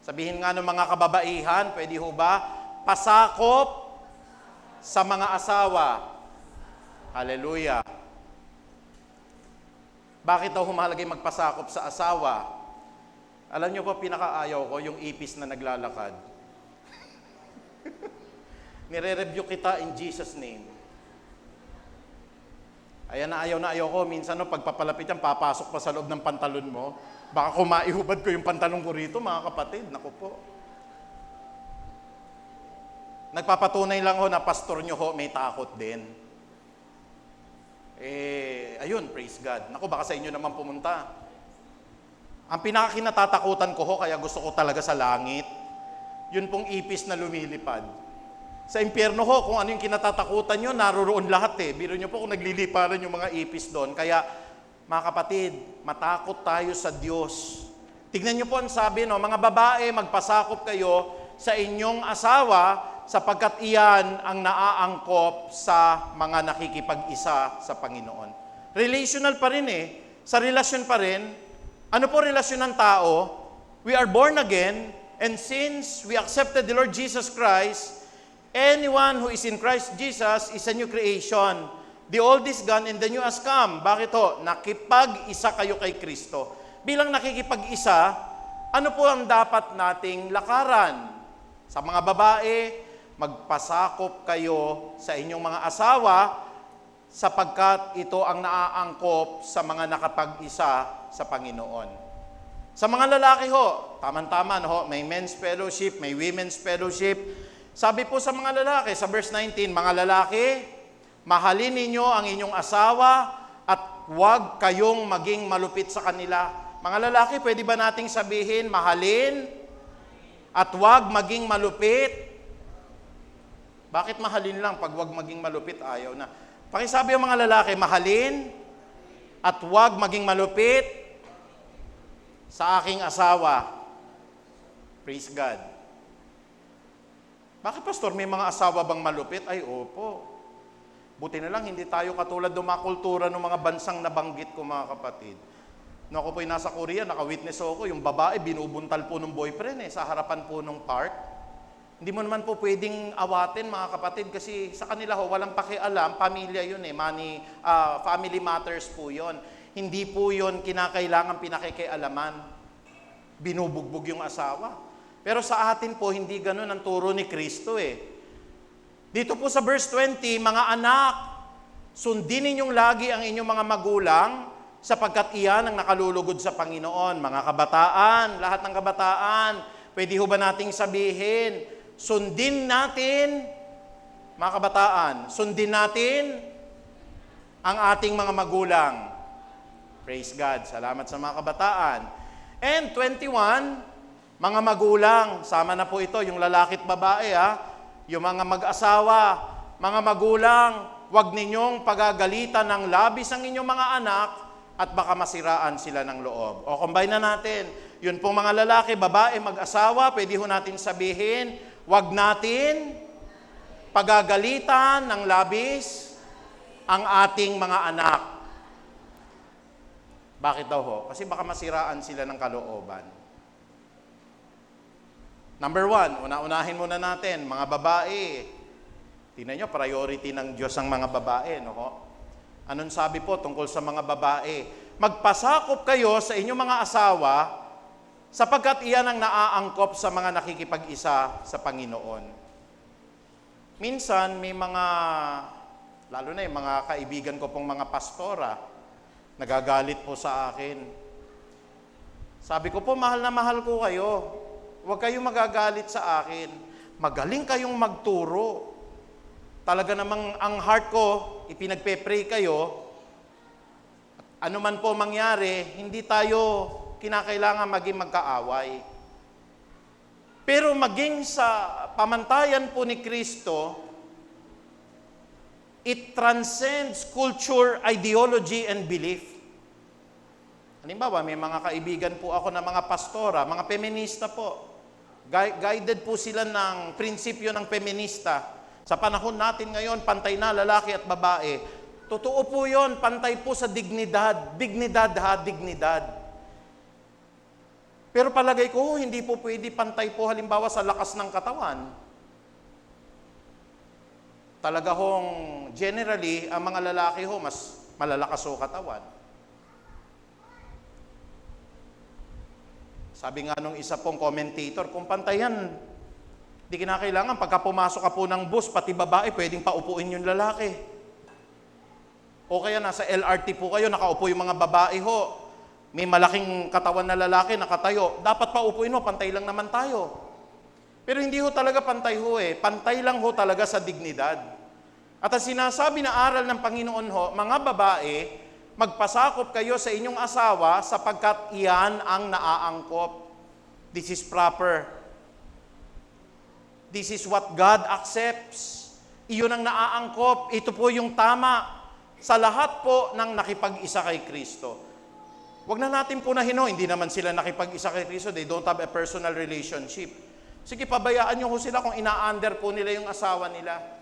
Sabihin nga ng mga kababaihan, pwede ho ba? Pasakop sa mga asawa. Hallelujah. Bakit daw humahalagay magpasakop sa asawa? Alam niyo po, pinakaayaw ko yung ipis na naglalakad. Nire-review kita in Jesus' name. Ayan na ayaw ko. Minsan pagpapalapit yan, papasok pa sa loob ng pantalon mo. Baka kumaihubad ko yung pantalon ko rito, mga kapatid. Naku po. Nagpapatunay lang na pastor nyo may takot din. Ayun, praise God. Naku, baka sa inyo naman pumunta. Ang pinakakinatatakutan ko kaya gusto ko talaga sa langit, yun pong ipis na lumilipad. Sa impyerno kung ano yung kinatatakutan nyo, naroroon lahat Biro nyo po kung nagliliparan yung mga ipis doon. Kaya, mga kapatid, matakot tayo sa Diyos. Tignan nyo po ang sabi, mga babae, magpasakop kayo sa inyong asawa sapagkat iyan ang naaangkop sa mga nakikipag-isa sa Panginoon. Relational pa rin Sa relasyon pa rin. Ano po relasyon ng tao? We are born again, And since we accepted the Lord Jesus Christ, anyone who is in Christ Jesus is a new creation. The old is gone and the new has come. Bakit ho? Nakipag-isa kayo kay Kristo. Bilang nakikipag-isa, ano po ang dapat nating lakaran? Sa mga babae, magpasakop kayo sa inyong mga asawa sapagkat ito ang naaangkop sa mga nakapag-isa sa Panginoon. Sa mga lalaki ho, tama-tama ho, may men's fellowship, may women's fellowship. Sabi po sa mga lalaki, sa verse 19, mga lalaki, mahalin ninyo ang inyong asawa at huwag kayong maging malupit sa kanila. Mga lalaki, pwede ba nating sabihin, mahalin at huwag maging malupit? Bakit mahalin lang pag huwag maging malupit? Ayaw na. Pakisabi ang mga lalaki, mahalin at huwag maging malupit sa aking asawa. Praise God. Bakit, Pastor? May mga asawa bang malupit? Ay, opo. Buti na lang, hindi tayo katulad ng mga kultura ng mga bansang nabanggit ko, mga kapatid. Nung ako po'y nasa Korea, naka-witness ako, yung babae, binubuntal po ng boyfriend sa harapan po ng park. Hindi mo naman po pwedeng awatin, mga kapatid, kasi sa kanila walang pakialam, pamilya yun family matters po yun. Hindi po yun kinakailangan pinakikialaman. Binubugbog yung asawa. Pero sa atin po, hindi ganun ang turo ni Kristo Dito po sa verse 20, mga anak, sundin ninyong lagi ang inyong mga magulang sapagkat iyan ang nakalulugod sa Panginoon. Mga kabataan, lahat ng kabataan, pwede ho ba nating sabihin, sundin natin, mga kabataan, sundin natin ang ating mga magulang. Praise God. Salamat sa mga kabataan. And 21, mga magulang, sama na po ito, yung lalaki at babae, yung mga mag-asawa, mga magulang, huwag ninyong pagagalitan ng labis ang inyong mga anak at baka masiraan sila ng loob. O combine na natin, yun pong mga lalaki, babae, mag-asawa, pwede ho natin sabihin, huwag natin pagagalitan ng labis ang ating mga anak. Bakit daw ho? Kasi baka masiraan sila ng kalooban. Number 1, una-unahin muna natin, mga babae. Tingnan nyo, priority ng Diyos ang mga babae. No? Anong sabi po tungkol sa mga babae? Magpasakop kayo sa inyong mga asawa sapagkat iyan ang naaangkop sa mga nakikipag-isa sa Panginoon. Minsan, may mga, lalo na yung mga kaibigan ko pong mga pastora, nagagalit po sa akin. Sabi ko po, mahal na mahal ko kayo. Huwag kayong magagalit sa akin. Magaling kayong magturo. Talaga namang ang heart ko, ipinagpe-pray kayo. Ano man po mangyari, hindi tayo kinakailangan maging magkaaway. Pero maging sa pamantayan po ni Kristo, it transcends culture, ideology, and belief. Halimbawa, may mga kaibigan po ako na mga pastora, mga feminista po. Guided po sila ng prinsipyo ng feminista. Sa panahon natin ngayon, pantay na lalaki at babae. Totoo po yun, pantay po sa dignidad. Dignidad ha, dignidad. Pero palagay ko, hindi po pwede pantay po halimbawa sa lakas ng katawan. Talaga hong generally, ang mga lalaki mas malalakas ho katawan. Sabi nga nung isa pong commentator, kung pantayan, di kinakailangan, pagka pumasok ka po ng bus, pati babae, pwedeng paupuin yung lalaki. O kaya nasa LRT po kayo, nakaupo yung mga babae ho. May malaking katawan na lalaki, nakatayo. Dapat paupuin mo, pantay lang naman tayo. Pero hindi ho talaga pantay ho Pantay lang ho talaga sa dignidad. At ang sinasabi na aral ng Panginoon ho, mga babae, magpasakop kayo sa inyong asawa sapagkat iyan ang naaangkop. This is proper. This is what God accepts. Iyon ang naaangkop. Ito po yung tama sa lahat po ng nakipag-isa kay Kristo. Huwag na natin punahin hindi naman sila nakipag-isa kay Kristo. They don't have a personal relationship. Sige, pabayaan nyo sila kung ina-under po nila yung asawa nila.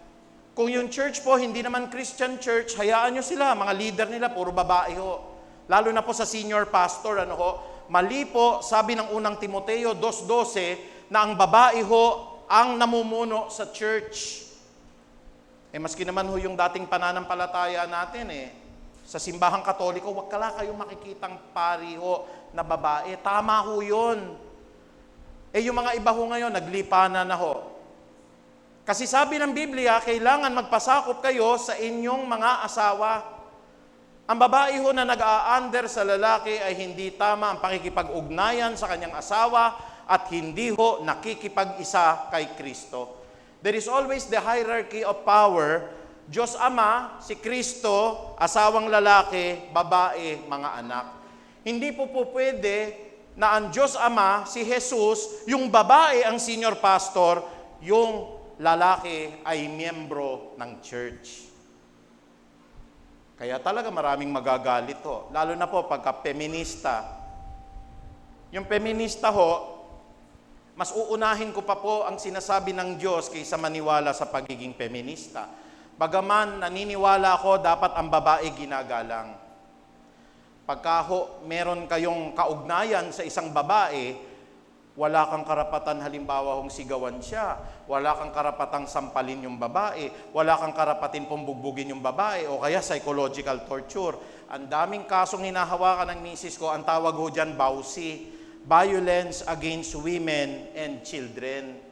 Kung yung church po, hindi naman Christian church, hayaan nyo sila, mga leader nila, puro babae ho. Lalo na po sa senior pastor, mali po, sabi ng unang Timoteo 2:12, na ang babae ho ang namumuno sa church. Maski naman ho yung dating pananampalataya natin sa simbahang Katoliko, wag kala kayong makikitang pari ho na babae. Tama ho yun. Yung mga iba ho ngayon, naglipanan na ho. Kasi sabi ng Biblia, kailangan magpasakop kayo sa inyong mga asawa. Ang babae ho na nag-a-under sa lalaki ay hindi tama ang pakikipag-ugnayan sa kanyang asawa at hindi ho nakikipag-isa kay Kristo. There is always the hierarchy of power. Diyos Ama, si Kristo, asawang lalaki, babae, mga anak. Hindi po pwede na ang Diyos Ama, si Jesus, yung babae ang senior pastor, yung lalaki ay miyembro ng church. Kaya talaga maraming magagalit ho. Lalo na po pagka feminista. Yung feminista ho, mas uunahin ko pa po ang sinasabi ng Diyos kaysa maniwala sa pagiging feminista. Bagaman naniniwala ako dapat ang babae ginagalang. Pagka ho, meron kayong kaugnayan sa isang babae, wala kang karapatan halimbawa hong sigawan siya, wala kang karapatang sampalin yung babae, wala kang karapatin pong bugbugin yung babae, o kaya psychological torture. Ang daming kasong hinahawakan ng misis ko, ang tawag ho dyan, BAUSI, Violence Against Women and Children.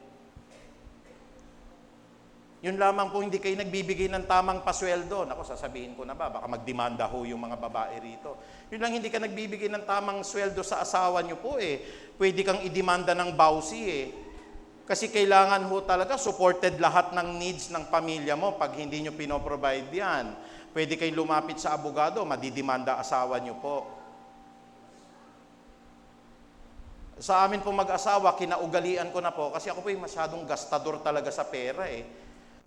Yun lamang po, hindi kayo nagbibigay ng tamang pasweldo. Naku, sasabihin ko na ba, baka magdemanda ho yung mga babae rito. Yun lang, hindi ka nagbibigay ng tamang sweldo sa asawa nyo po Pwede kang idemanda ng BAUSI Kasi kailangan ho talaga supported lahat ng needs ng pamilya mo pag hindi nyo pinoprovide yan. Pwede kayong lumapit sa abogado, madidemanda asawa nyo po. Sa amin po mag-asawa, kinaugalian ko na po kasi ako po masyadong gastador talaga sa pera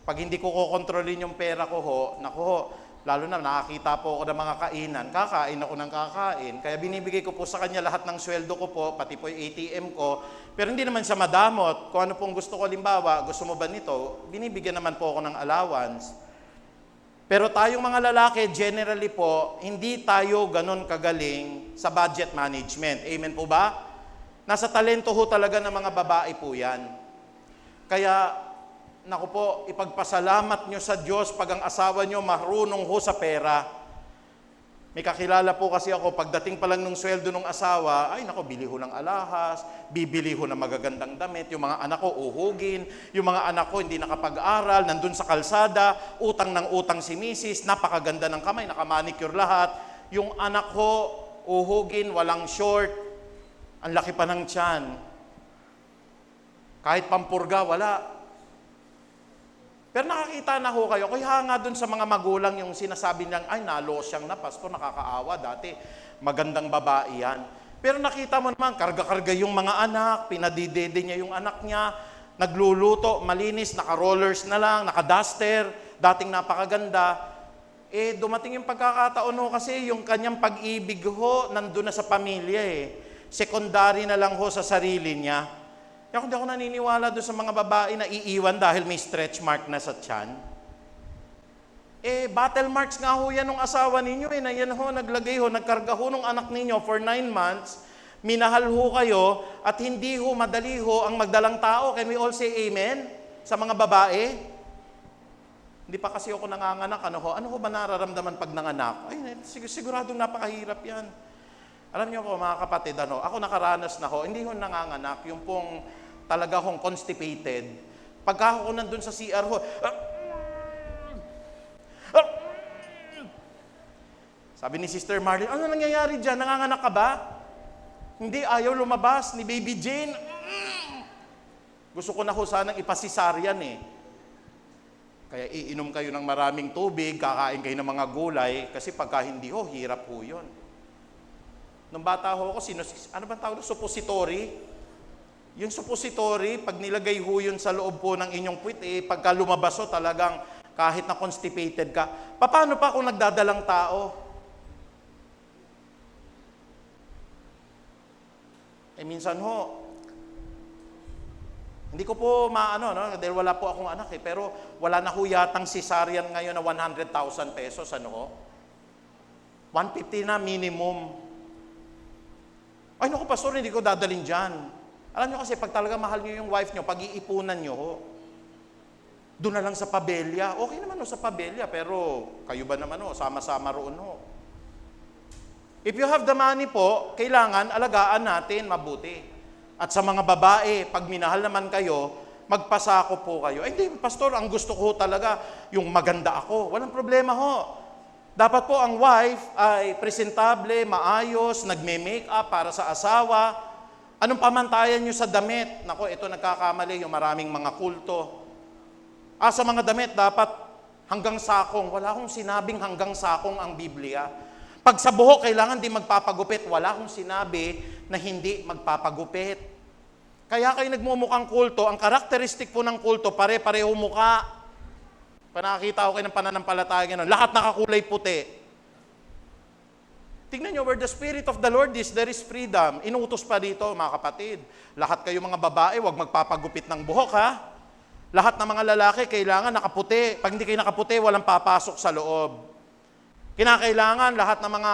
Pag hindi ko kokontrolin yung pera ko naku ho, lalo na nakakita po ako ng mga kainan, kakain ako ng kakain. Kaya binibigay ko po sa kanya lahat ng sweldo ko po, pati po yung ATM ko. Pero hindi naman siya madamot. Kung ano pong gusto ko, halimbawa, gusto mo ba nito, binibigyan naman po ako ng allowance. Pero tayong mga lalaki, generally po, hindi tayo ganun kagaling sa budget management. Amen po ba? Nasa talento ho talaga ng mga babae po yan. Kaya, naku po, ipagpasalamat nyo sa Diyos pag ang asawa nyo marunong ho sa pera. May kakilala po kasi ako, pagdating pa lang ng sweldo ng asawa, ay naku, bili ho ng alahas, bibili ho ng magagandang damit, yung mga anak ko uhugin, yung mga anak ko hindi nakapag-aral, nandun sa kalsada, utang ng utang si misis, napakaganda ng kamay, nakamanicure lahat. Yung anak ko uhugin, walang short, ang laki pa ng tiyan. Kahit pampurga, wala. Pero nakakita na ho kayo, kaya nga dun sa mga magulang yung sinasabi nilang, ay nalo siyang na, pastor, nakakaawa dati, magandang babae yan. Pero nakita mo naman, karga-karga yung mga anak, pinadidede niya yung anak niya, nagluluto, malinis, naka-rollers na lang, naka-duster, dating napakaganda. Dumating yung pagkakataon ho kasi yung kanyang pag-ibig ho, nandun na sa pamilya Secondary na lang ho sa sarili niya. Kaya kung di ako naniniwala doon sa mga babae na iiwan dahil may stretch mark na sa tiyan. Battle marks nga ho yan ng asawa ninyo na yan ho, naglagay ho, nagkarga ho ng anak ninyo for 9 months, minahal ho kayo, at hindi ho, madali ho ang magdalang tao. Can we all say amen? Sa mga babae? Hindi pa kasi ako nanganganak, ano ho ba nararamdaman pag nanganak? Ay, siguradong napakahirap yan. Alam niyo po mga kapatid, ako nakaranas na ho, hindi ho nanganganak, yung pong talaga hong constipated. Pagka ako nandun sa CR ho, sabi ni Sister Marlene, ano nangyayari dyan? Nanganganak ka ba? Hindi, ayaw lumabas ni Baby Jane. Gusto ko na ho sanang ipasisaryan Kaya iinom kayo ng maraming tubig, kakain kayo ng mga gulay, kasi pagka hindi ho, hirap ho yun. Nung bata ho ako, ano ba tawag? Suppository. Yung suppository, pag nilagay ho yun sa loob po ng inyong puwit, pagka lumabas ho, talagang kahit na constipated ka, paano pa kung nagdadalang tao? Minsan ho, hindi ko po dahil wala po akong anak pero wala na ho yatang cesarean ngayon na 100,000 pesos, 150 na minimum. Ay naku, pastor, hindi ko dadalhin dyan. Alam nyo kasi, pag talaga mahal nyo yung wife nyo, pag-iipunan nyo ho, doon na lang sa pabelya. Okay naman ho sa pabelya, pero kayo ba naman ho, sama-sama roon ho. If you have the money po, kailangan alagaan natin mabuti. At sa mga babae, pag minahal naman kayo, magpasako po kayo. Ay, hindi, pastor, ang gusto ko talaga, yung maganda ako. Walang problema ho. Dapat po ang wife ay presentable, maayos, nagme-makeup para sa asawa. Anong pamantayan nyo sa damit? Nako, ito nagkakamali yung maraming mga kulto. Sa mga damit, dapat hanggang sakong. Wala akong sinabing hanggang sakong ang Biblia. Pag sa buhok, kailangan di magpapagupit. Wala akong sinabi na hindi magpapagupit. Kaya kayo nagmumukhang kulto, ang karakteristik po ng kulto, pare-pareho mukha. Panakakita ko kayo ng pananampalataya gano'n. Lahat nakakulay puti. Tingnan nyo, where the Spirit of the Lord is, there is freedom. Inuutos pa dito, mga kapatid. Lahat kayo mga babae, huwag magpapagupit ng buhok, ha? Lahat ng mga lalaki, kailangan nakaputi. Pag hindi kayo nakaputi, walang papasok sa loob. Kinakailangan, lahat ng mga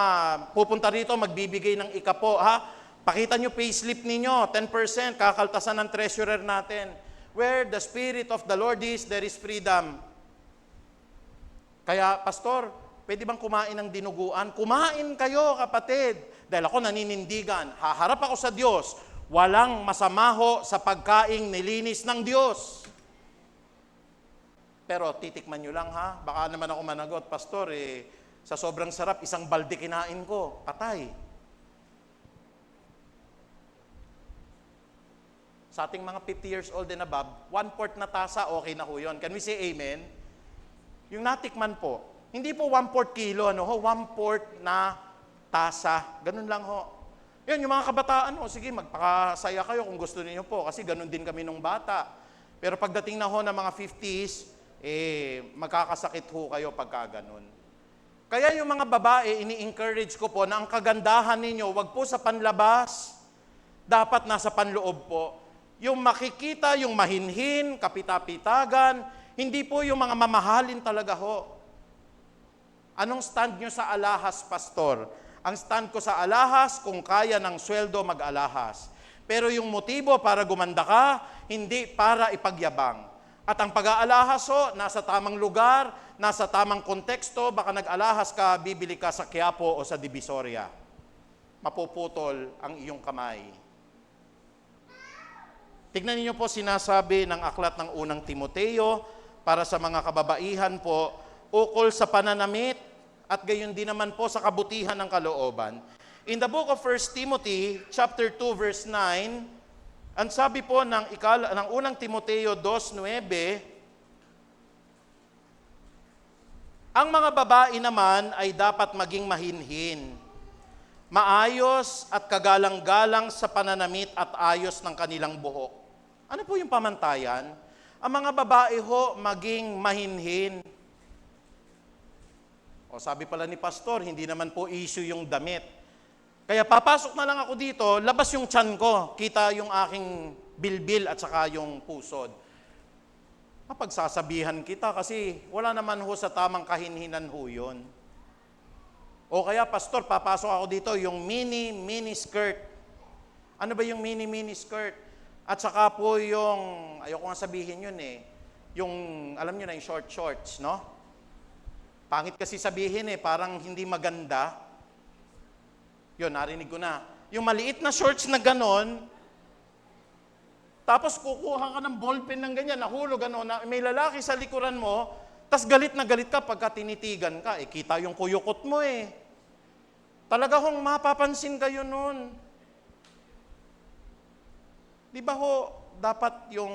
pupunta rito, magbibigay ng ikapo, ha? Pakita nyo payslip ninyo, 10%, kakaltasan ng treasurer natin. Where the Spirit of the Lord is, there is freedom. Kaya, pastor, pwede bang kumain ng dinuguan? Kumain kayo, kapatid. Dahil ako naninindigan, haharap ako sa Diyos, walang masama ho sa pagkaing nilinis ng Diyos. Pero titikman nyo lang, ha? Baka naman ako managot, pastor, sa sobrang sarap, isang balde kinain ko, patay. Sa ating mga 50 years old and above, 1/4 na tasa, okay na ho yun. Can we say amen? Yung natikman po, hindi po 1/4 kilo, ano ho, 1/4 na tasa. Ganun lang ho. Yun, yung mga kabataan ho, sige, magpakasaya kayo kung gusto niyo po, kasi ganun din kami nung bata. Pero pagdating na ho ng mga 50s, magkakasakit ho kayo pagka ganun. Kaya yung mga babae, ini-encourage ko po na ang kagandahan ninyo, wag po sa panlabas, dapat nasa panloob po. Yung makikita, yung mahinhin, kapitapitagan, hindi po yung mga mamahalin talaga ho. Anong stand nyo sa alahas, pastor? Ang stand ko sa alahas, kung kaya ng sweldo, mag-alahas. Pero yung motibo para gumanda ka, hindi para ipagyabang. At ang pag-aalahas ho, nasa tamang lugar, nasa tamang konteksto, baka nag-alahas ka, bibili ka sa Quiapo o sa Divisoria. Mapuputol ang iyong kamay. Tignan niyo po sinasabi ng aklat ng unang Timoteo para sa mga kababaihan po, ukol sa pananamit at gayon din naman po sa kabutihan ng kalooban. In the book of 1 Timothy, chapter 2, verse 9, ang sabi po ng unang Timoteo 2:9, ang mga babae naman ay dapat maging mahinhin, maayos at kagalang-galang sa pananamit at ayos ng kanilang buhok. Ano po yung pamantayan? Ang mga babae ho, maging mahinhin. O sabi pala ni pastor, hindi naman po issue yung damit. Kaya papasok na lang ako dito, labas yung tiyan ko, kita yung aking bilbil at saka yung pusod. Mapagsasabihan kita kasi wala naman ho sa tamang kahinhinan ho yun. O kaya pastor, papasok ako dito, yung mini skirt. Ano ba yung mini skirt? At saka po yung, ayoko nga sabihin yun yung, alam nyo na, yung short shorts, no? Pangit kasi sabihin parang hindi maganda. Yun, narinig ko na. Yung maliit na shorts na ganon, tapos kukuha ka ng ballpen ng ganyan, nahulog, may lalaki sa likuran mo, tas galit na galit ka pagka tinitigan ka, kita yung kuyukot mo Talaga hong mapapansin kayo nun. Di ba ho, dapat yung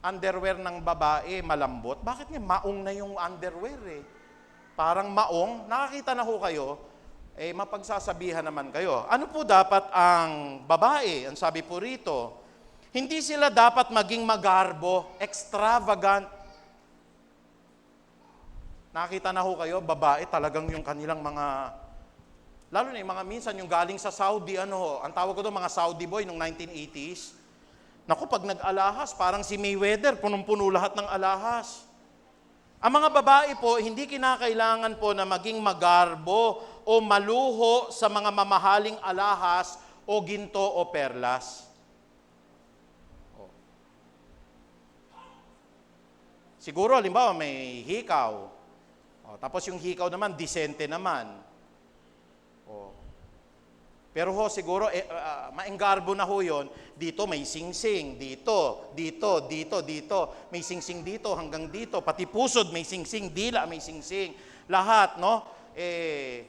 underwear ng babae malambot? Bakit nga maong na yung underwear Parang maong, nakakita na ho kayo, mapagsasabihan naman kayo. Ano po dapat ang babae? Ang sabi po rito, hindi sila dapat maging magarbo, extravagant. Nakita na ho kayo, babae talagang yung kanilang mga, lalo na yung mga minsan yung galing sa Saudi, ang tawag ko doon mga Saudi boy nung 1980s. Naku, pag nag-alahas, parang si Mayweather, punong-puno lahat ng alahas. Ang mga babae po, hindi kinakailangan po na maging magarbo o maluho sa mga mamahaling alahas o ginto o perlas. Siguro, halimbawa, may hikaw. O, tapos yung hikaw naman, disente naman. O. Pero ho, siguro, maenggarbo na ho yun. Dito may singsing, dito, may singsing dito, hanggang dito. Pati pusod may singsing, dila may singsing. Lahat, no? 1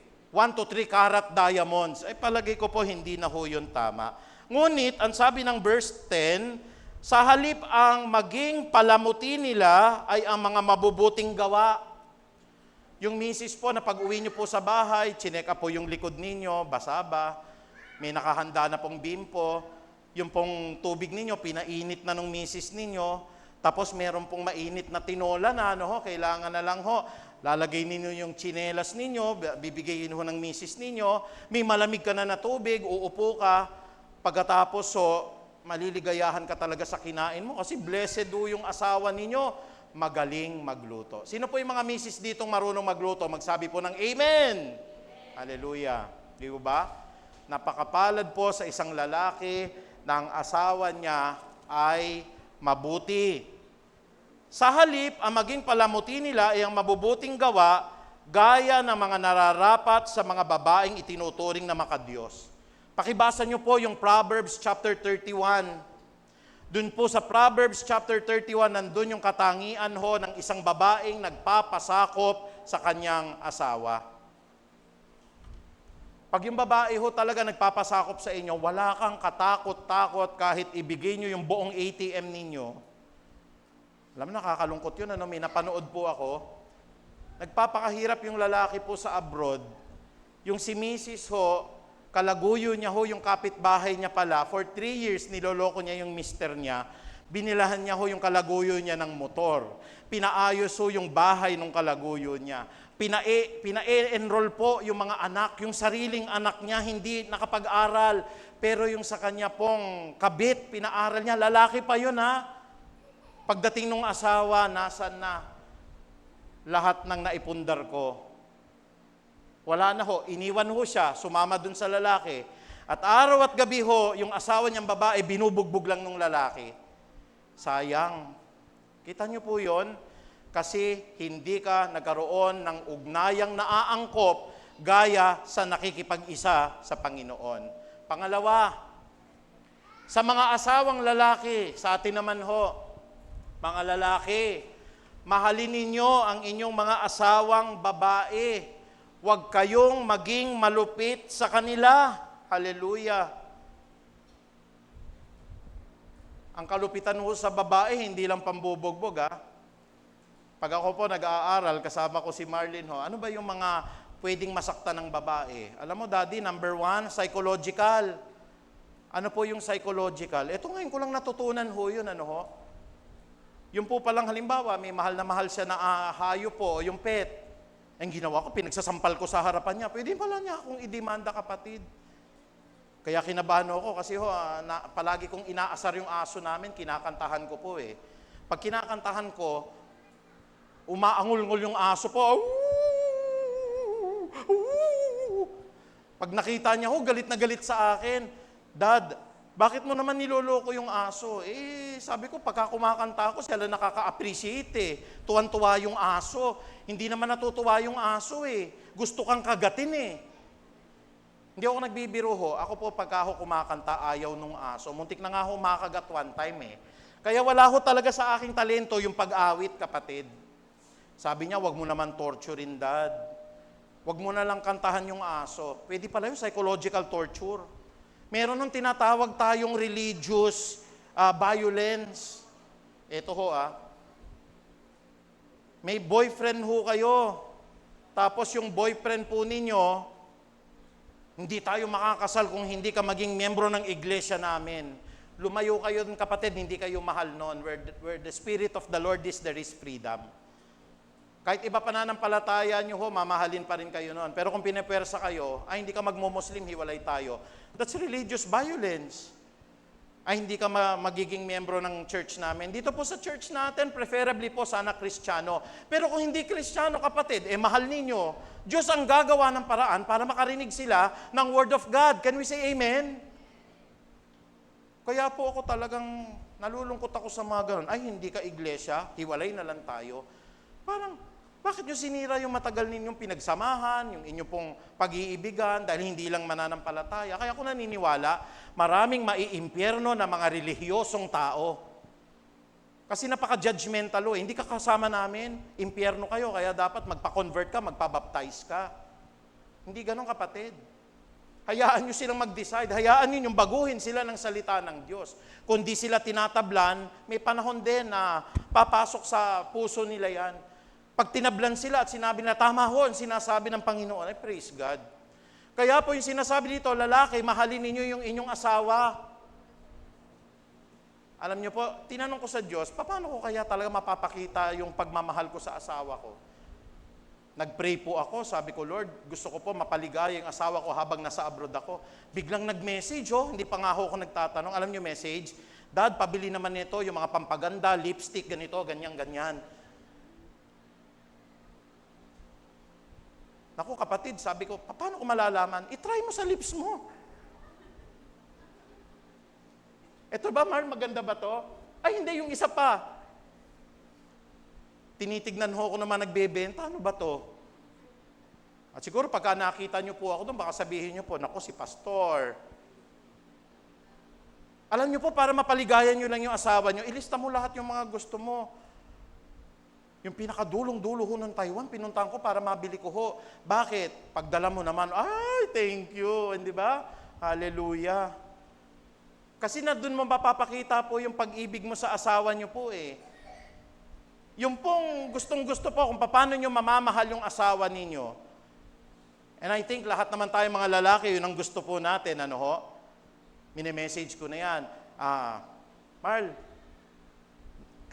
to 3 karat diamonds. Ay palagay ko po, hindi na ho yun tama. Ngunit, ang sabi ng verse 10, sa halip ang maging palamuti nila ay ang mga mabubuting gawa. Yung misis po na pag-uwi nyo po sa bahay, chineka po yung likod ninyo, basa ba? May nakahanda na pong bimpo. Yung pong tubig ninyo, pinainit na ng misis ninyo. Tapos meron pong mainit na tinola na, kailangan na lang ho. Lalagay ninyo yung tsinelas ninyo, bibigay ho ng misis ninyo. May malamig ka na tubig, uupo ka. Pagkatapos, maliligayahan ka talaga sa kinain mo kasi blessed do yung asawa ninyo, magaling magluto. Sino po yung mga misis ditong marunong magluto? Magsabi po ng Amen! Hallelujah! Di ba? Napakapalad po sa isang lalaki na ang asawa niya ay mabuti. Sa halip, ang maging palamuti nila ay ang mabubuting gawa gaya ng mga nararapat sa mga babaeng itinuturing na makadiyos. Pakibasa niyo po yung Proverbs chapter 31. Doon po sa Proverbs chapter 31, nandun yung katangian ho ng isang babaeng nagpapasakop sa kanyang asawa. Pag yung babae ho talaga nagpapasakop sa inyo, wala kang katakot-takot kahit ibigay niyo yung buong ATM ninyo. Alam mo, nakakalungkot yun. May napanood po ako. Nagpapakahirap yung lalaki po sa abroad. Yung si Mrs. ho, kalaguyo niya ho, yung kapitbahay niya pala, for 3 years niloloko niya yung mister niya, binilahan niya ho yung kalaguyo niya ng motor. Pinaayos ho yung bahay ng kalaguyo niya. Pina-enroll po yung mga anak, yung sariling anak niya, hindi nakapag-aral. Pero yung sa kanya pong kabit, pinaaral niya, lalaki pa yun ha. Pagdating ng asawa, nasan na? Lahat ng naipundar ko. Wala na ho, iniwan ho siya, sumama dun sa lalaki. At araw at gabi ho, yung asawa niyang babae, binubugbog lang ng lalaki. Sayang. Kita niyo po yon? Kasi hindi ka nagkaroon ng ugnayang naaangkop gaya sa nakikipag-isa sa Panginoon. Pangalawa, sa mga asawang lalaki, sa atin naman ho, mga lalaki, mahalin ninyo ang inyong mga asawang babae. Huwag kayong maging malupit sa kanila. Hallelujah. Ang kalupitan ho sa babae, hindi lang pambubugbog ha. Pag ako po nag-aaral, kasama ko si Marlene ho, ano ba yung mga pwedeng masaktan ng babae? Alam mo, Daddy, number 1, psychological. Ano po yung psychological? Ito ngayon ko lang natutunan ho yun, Yung po palang halimbawa, may mahal na mahal siya na hayop po, yung pet. Ang ginawa ko, pinagsasampal ko sa harapan niya. Pwede pala niya akong idemanda, kapatid. Kaya kinabahan ako kasi palagi kong inaasar yung aso namin, kinakantahan ko po eh. Pag kinakantahan ko, umaangul-ngul yung aso po. Pag nakita niya, galit na galit sa akin. Dad, bakit mo naman niloloko yung aso? Sabi ko, pagka kumakanta ako, sila nakaka-appreciate eh. Tuwan-tuwa yung aso. Hindi naman natutuwa yung aso eh. Gusto kang kagatin eh. Hindi ako nagbibiro ho. Ako po, pagka ako kumakanta, ayaw nung aso. Muntik na nga ho makagat one time eh. Kaya wala ho talaga sa aking talento yung pag-awit, kapatid. Sabi niya, wag mo naman torturein, Dad. Wag mo na lang kantahan yung aso. Pwede pala yung psychological torture. Meron nung tinatawag tayong religious violence. Ito ho may boyfriend ho kayo. Tapos yung boyfriend po ninyo, hindi tayo makakasal kung hindi ka maging miyembro ng iglesia namin. Lumayo kayo, kapatid, hindi kayo mahal noon. Where the Spirit of the Lord is, there is freedom. Kahit iba pananampalataya nyo ho, mamahalin pa rin kayo noon. Pero kung pinepwersa kayo, hindi ka magmo-Muslim, hiwalay tayo. That's religious violence. Hindi ka magiging miyembro ng church namin. Dito po sa church natin, preferably po sana Kristiyano. Pero kung hindi Kristiyano, kapatid, mahal ninyo. Diyos ang gagawa ng paraan para makarinig sila ng Word of God. Can we say amen? Kaya po ako talagang Nalulungkot ako sa mga ganun. Ay, hindi ka iglesia, hiwalay na lang tayo. Parang, bakit nyo sinira yung matagal ninyong pinagsamahan, yung inyo pong pag-iibigan, dahil hindi lang mananampalataya? Kaya ako naniniwala, maraming maiimpyerno na mga relihiyosong tao. Kasi napaka-judgmental Hindi ka kasama namin, impyerno kayo, kaya dapat magpa-convert ka, magpa-baptize ka. Hindi ganon, kapatid. Hayaan nyo silang mag-decide. Hayaan nyo yung baguhin sila ng salita ng Diyos. Kung di sila tinatablan, may panahon din na papasok sa puso nila yan. Pag tinablan sila at sinabi na tama ho, ang sinasabi ng Panginoon, ay praise God. Kaya po yung sinasabi dito, lalaki, mahalin ninyo yung inyong asawa. Alam nyo po, tinanong ko sa Diyos, paano ko kaya talaga mapapakita yung pagmamahal ko sa asawa ko? Nag-pray po ako, sabi ko, Lord, gusto ko po mapaligaya yung asawa ko habang nasa abroad ako. Biglang nag-message, hindi pa nga ako nagtatanong. Alam nyo message? Dad, pabili naman nito yung mga pampaganda, lipstick, ganito, ganyan. Naku kapatid, sabi ko, paano ko malalaman? I-try mo sa lips mo. Eto ba, Marl, maganda ba to? Ay, hindi, yung isa pa. Tinitignan ho ko naman nagbebenta, ano ba to? At siguro pagka nakita nyo po ako doon, baka sabihin nyo po, naku, si pastor. Alam nyo po, para mapaligayan nyo lang yung asawa nyo, ilista mo lahat yung mga gusto mo. Yung pinakadulong-dulo ho ng Taiwan, pinuntahan ko para mabili ko ho. Bakit? Pagdala mo naman, ay, thank you, hindi ba? Hallelujah. Kasi na doon mo mapapakita po yung pag-ibig mo sa asawa nyo po Yung pong gustong-gusto po kung paano nyo mamamahal yung asawa ninyo. And I think lahat naman tayo mga lalaki, yun ang gusto po natin, mini-message ko na yan. Marl,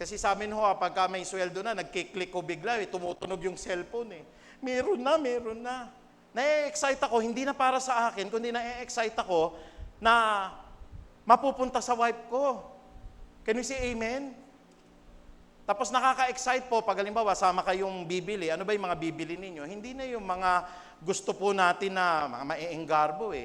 kasi sa amin pagka may sweldo na, nagkiklik ko bigla, tumutunog yung cellphone Meron na. Na-excite ako, hindi na para sa akin, kundi na-excite ako na mapupunta sa wife ko. Can you say amen? Tapos nakaka-excite po, pag halimbawa, sama kayong bibili. Ano ba yung mga bibili ninyo? Hindi na yung mga gusto po natin na mga maienggarbo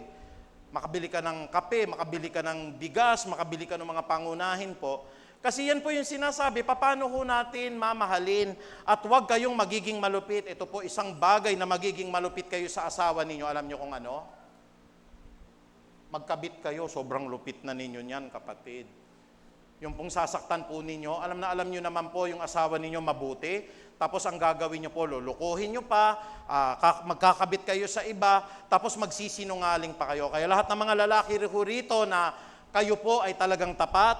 Makabili ka ng kape, makabili ka ng bigas, makabili ka ng mga pangunahin po. Kasi yan po yung sinasabi, paano ho natin mamahalin at huwag kayong magiging malupit. Ito po isang bagay na magiging malupit kayo sa asawa ninyo. Alam nyo kung ano? Magkabit kayo, sobrang lupit na ninyo niyan, kapatid. Yung pong sasaktan po ninyo, alam nyo naman po yung asawa ninyo mabuti, tapos ang gagawin nyo po, lulukuhin nyo pa, magkakabit kayo sa iba, tapos magsisinungaling pa kayo. Kaya lahat ng mga lalaki rito na kayo po ay talagang tapat,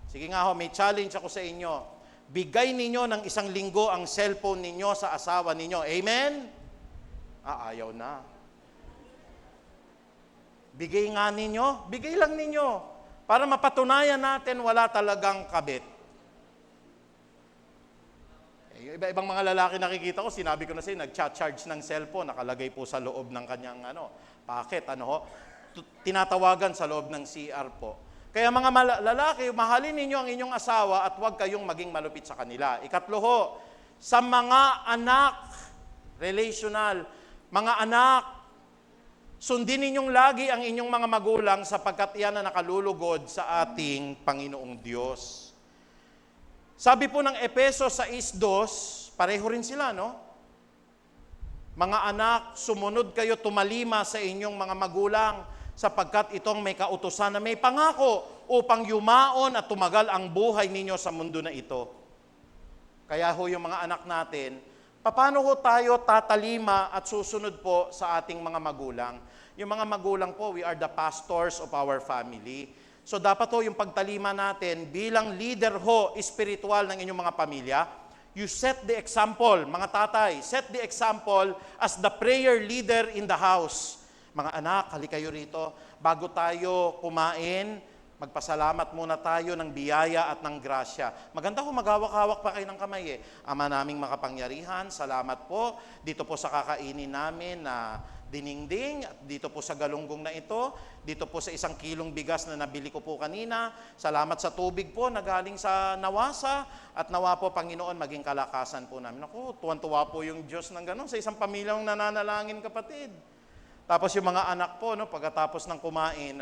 sige nga may challenge ako sa inyo. Bigay ninyo ng 1 linggo ang cellphone ninyo sa asawa ninyo. Amen? Ayaw na. Bigay nga ninyo, bigay lang ninyo. Para mapatunayan natin wala talagang kabit. Iba-ibang mga lalaki nakikita ko, sinabi ko na sa'yo, nag-charge ng cellphone, nakalagay po sa loob ng kanyang packet, tinatawagan sa loob ng CR po. Kaya mga lalaki, mahalin ninyo ang inyong asawa at huwag kayong maging malupit sa kanila. Ikatlo sa mga anak, relational, mga anak, sundin ninyong lagi ang inyong mga magulang sapagkat iyan na nakalulugod sa ating Panginoong Diyos. Sabi po ng Efeso 6:2, pareho rin sila, Mga anak, sumunod kayo tumalima sa inyong mga magulang sapagkat itong may kautusan na may pangako upang yumaon at tumagal ang buhay ninyo sa mundo na ito. Kaya yung mga anak natin, paano tayo tatalima at susunod po sa ating mga magulang? Yung mga magulang po, we are the pastors of our family. So dapat yung pagtalima natin bilang leader espiritual ng inyong mga pamilya, you set the example, mga tatay, set the example as the prayer leader in the house. Mga anak, hali kayo rito. Bago tayo kumain, magpasalamat muna tayo ng biyaya at ng grasya. Maganda kung maghawak-hawak pa kayo ng kamay Ama naming makapangyarihan, salamat po dito po sa kakainin namin na diningding, at dito po sa galunggong na ito, dito po sa 1 kilong bigas na nabili ko po kanina. Salamat sa tubig po na galing sa Nawasa, at nawa po, Panginoon, maging kalakasan po namin. Ako, tuwan-tuwa po yung Diyos ng gano'n sa isang pamilyang nananalangin, kapatid. Tapos yung mga anak po, pagkatapos ng kumain,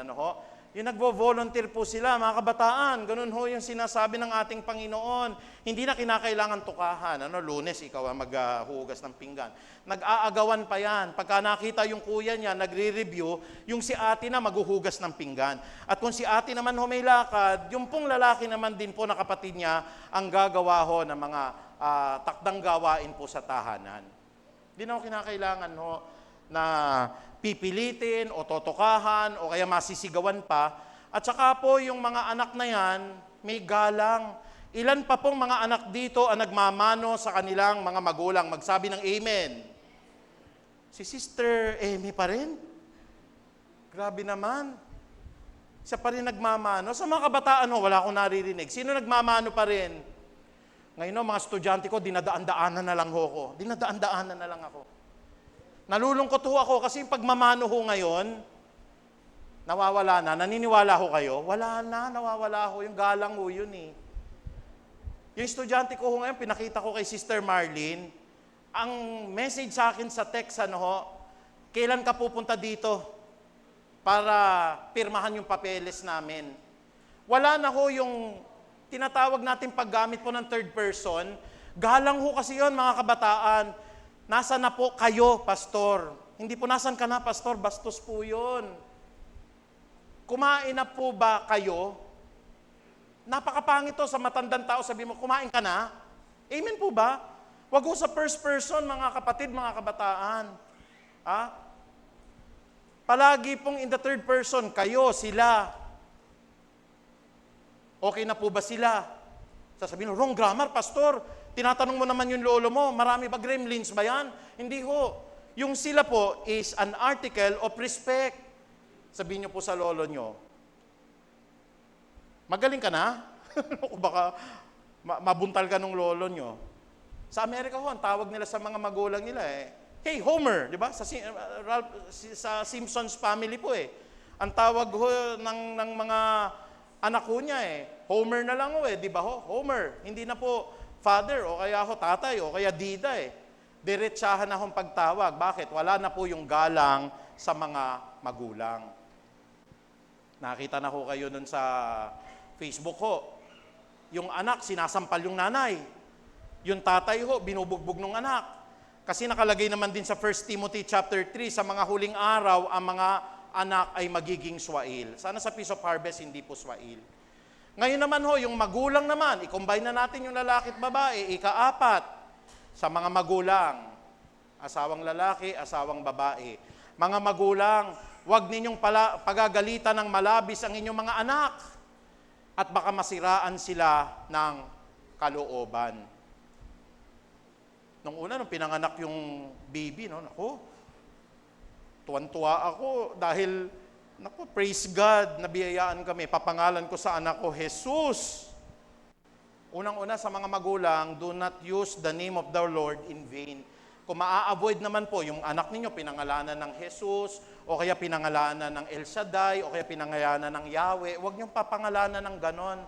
Yung nagvo-volunteer po sila, mga kabataan. Ganun ho yung sinasabi ng ating Panginoon. Hindi na kinakailangan tukahan. Lunes, ikaw ang maghuhugas ng pinggan. Nag-aagawan pa yan. Pagka nakita yung kuya niya, nagre-review, yung si ate na maghuhugas ng pinggan. At kung si ate naman ho may lakad, yung pong lalaki naman din po na kapatid niya, ang gagawa ho ng mga takdang gawain po sa tahanan. Hindi na ho kinakailangan ho na pipilitin o totokahan o kaya masisigawan pa. At saka po yung mga anak na yan, may galang. Ilan pa pong mga anak dito ang nagmamano sa kanilang mga magulang? Magsabi ng amen. Si Sister Amy pa rin. Grabe naman. Siya pa rin nagmamano. Sa mga kabataan, wala akong naririnig. Sino nagmamano pa rin? Ngayon, mga estudyante ko, dinadaan-daanan na lang ako. Dinadaan-daanan na lang ako. Nalulungkot ho ako kasi yung pagmamano ho ngayon, nawawala na. Naniniwala ho kayo? Wala na, nawawala ho. Yung galang ho yun eh. Yung estudyante ko ho ngayon, pinakita ko kay Sister Marlene, ang message sa akin sa text, kailan ka pupunta dito para pirmahan yung papeles namin? Wala na ho yung tinatawag natin paggamit po ng third person. Galang ho kasi yun, mga kabataan. Nasaan na po kayo, pastor? Hindi po nasan ka na, pastor, bastos po yun. Kumain na po ba kayo? Napakapangit to sa matandang tao, sabi mo, kumain ka na? Amen po ba? Wag ho sa first person, mga kapatid, mga kabataan. Palagi pong in the third person, kayo, sila. Okay na po ba sila? Sasabihin, wrong grammar, pastor. Tinatanong mo naman yung lolo mo, marami ba gremlins ba yan? Hindi ho. Yung sila po is an article of respect. Sabihin niyo po sa lolo nyo, magaling ka na? O baka mabuntal ka ng lolo nyo. Sa Amerika ho, ang tawag nila sa mga magulang nila hey, Homer, di ba? Sa Simpsons family po Ang tawag ho ng mga anak ho niya Homer na lang ho di ba ho? Homer. Hindi na po father o kaya ho tatay o kaya dida Diretsahan na hong pagtawag. Bakit? Wala na po yung galang sa mga magulang. Nakita na ho kayo nun sa Facebook ho. Yung anak, sinasampal yung nanay. Yung tatay ho, binubugbog ng anak. Kasi nakalagay naman din sa 1 Timothy chapter 3, sa mga huling araw, ang mga anak ay magiging swail. Sana sa Peace of Harvest, hindi po swail. Ngayon naman ho, yung magulang naman, i-combine na natin yung lalaki at babae, ika-4, sa mga magulang, asawang lalaki, asawang babae. Mga magulang, huwag ninyong pagagalitan ng malabis ang inyong mga anak at baka masiraan sila ng kalooban. Nung una, nung pinanganak yung baby, tuwan-tuwa ako dahil, praise God, nabiyayaan kami. Papangalan ko sa anak ko, Jesus. Unang-una sa mga magulang, do not use the name of the Lord in vain. Kung maa-avoid naman po, yung anak ninyo pinangalanan ng Jesus, o kaya pinangalanan ng El Shaddai, o kaya pinangalanan ng Yahweh, huwag niyong papangalanan ng ganon.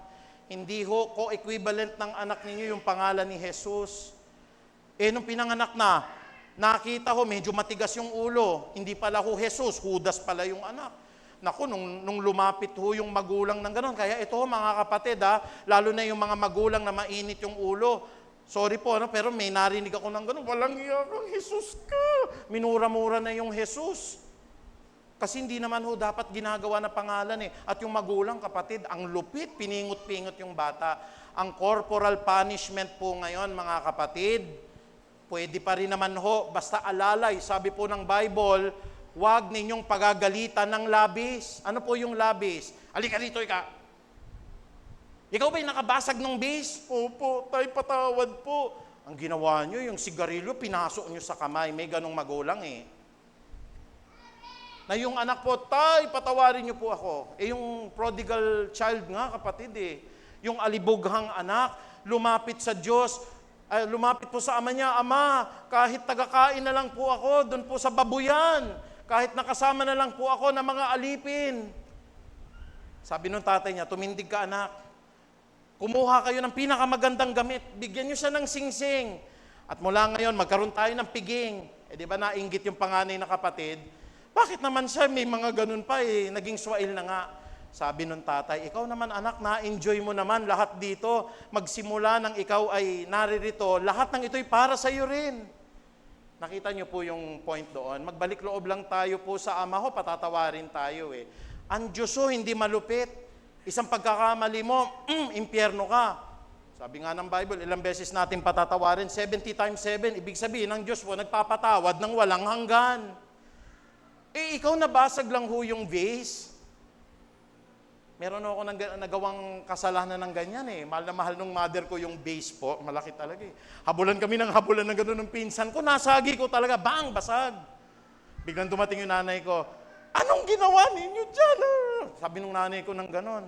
Hindi ho, co-equivalent ng anak ninyo yung pangalan ni Jesus. Nung pinanganak na, nakita ho, medyo matigas yung ulo. Hindi pala ho Jesus, Judas pala yung anak. Naku, nung lumapit ho yung magulang ng ganon. Kaya ito ho, mga kapatid, lalo na yung mga magulang na mainit yung ulo. Sorry po, pero may narinig ako ng ganon. Walang iya kang Jesus ka. Minura-mura na yung Jesus. Kasi hindi naman ho dapat ginagawa na pangalan At yung magulang, kapatid, ang lupit, piningot-pingot yung bata. Ang corporal punishment po ngayon, mga kapatid, pwede pa rin naman ho, basta alalay. Sabi po ng Bible, huwag ninyong pagagalitan ng labis. Ano po yung labis? Halika dito, ika. Ikaw ba'y nakabasag ng bis? Opo, tay, patawad po. Ang ginawa nyo, yung sigarilyo, pinasok nyo sa kamay. May ganong magulang Na yung anak po, tay, patawarin nyo po ako. Yung prodigal child nga, kapatid Yung alibughang anak, lumapit sa Diyos, lumapit po sa ama niya, Ama, kahit tagakain na lang po ako, doon po sa babuyan, kahit nakasama na lang po ako ng mga alipin. Sabi nung tatay niya, tumindig ka anak. Kumuha kayo ng pinakamagandang gamit. Bigyan niyo siya ng singsing. At mula ngayon, magkaroon tayo ng piging. Di ba nainggit yung panganay na kapatid? Bakit naman siya may mga ganun pa Naging swail na nga. Sabi nung tatay, ikaw naman anak, na-enjoy mo naman lahat dito. Magsimula nang ikaw ay naririto, lahat ng ito'y para sa iyo rin. Nakita niyo po yung point doon. Magbalik loob lang tayo po sa Ama ho, patatawarin tayo eh. Ang Diyos ho, hindi malupit. Isang pagkakamali mo, impyerno ka. Sabi nga ng Bible, ilang beses natin patatawarin, 70 times 7. Ibig sabihin, ang Diyos po nagpapatawad ng walang hanggan. Eh, ikaw nabasag lang ho yung vase. Meron ako nagawang kasalanan ng ganyan eh. Mahal na mahal nung mother ko yung base po. Malaki talaga eh. Habulan kami ng habulan ng gano'n ng pinsan ko. Nasagi ko talaga. Bang! Basag! Biglang dumating yung nanay ko. Anong ginawa ninyo dyan? Sabi nung nanay ko ng gano'n.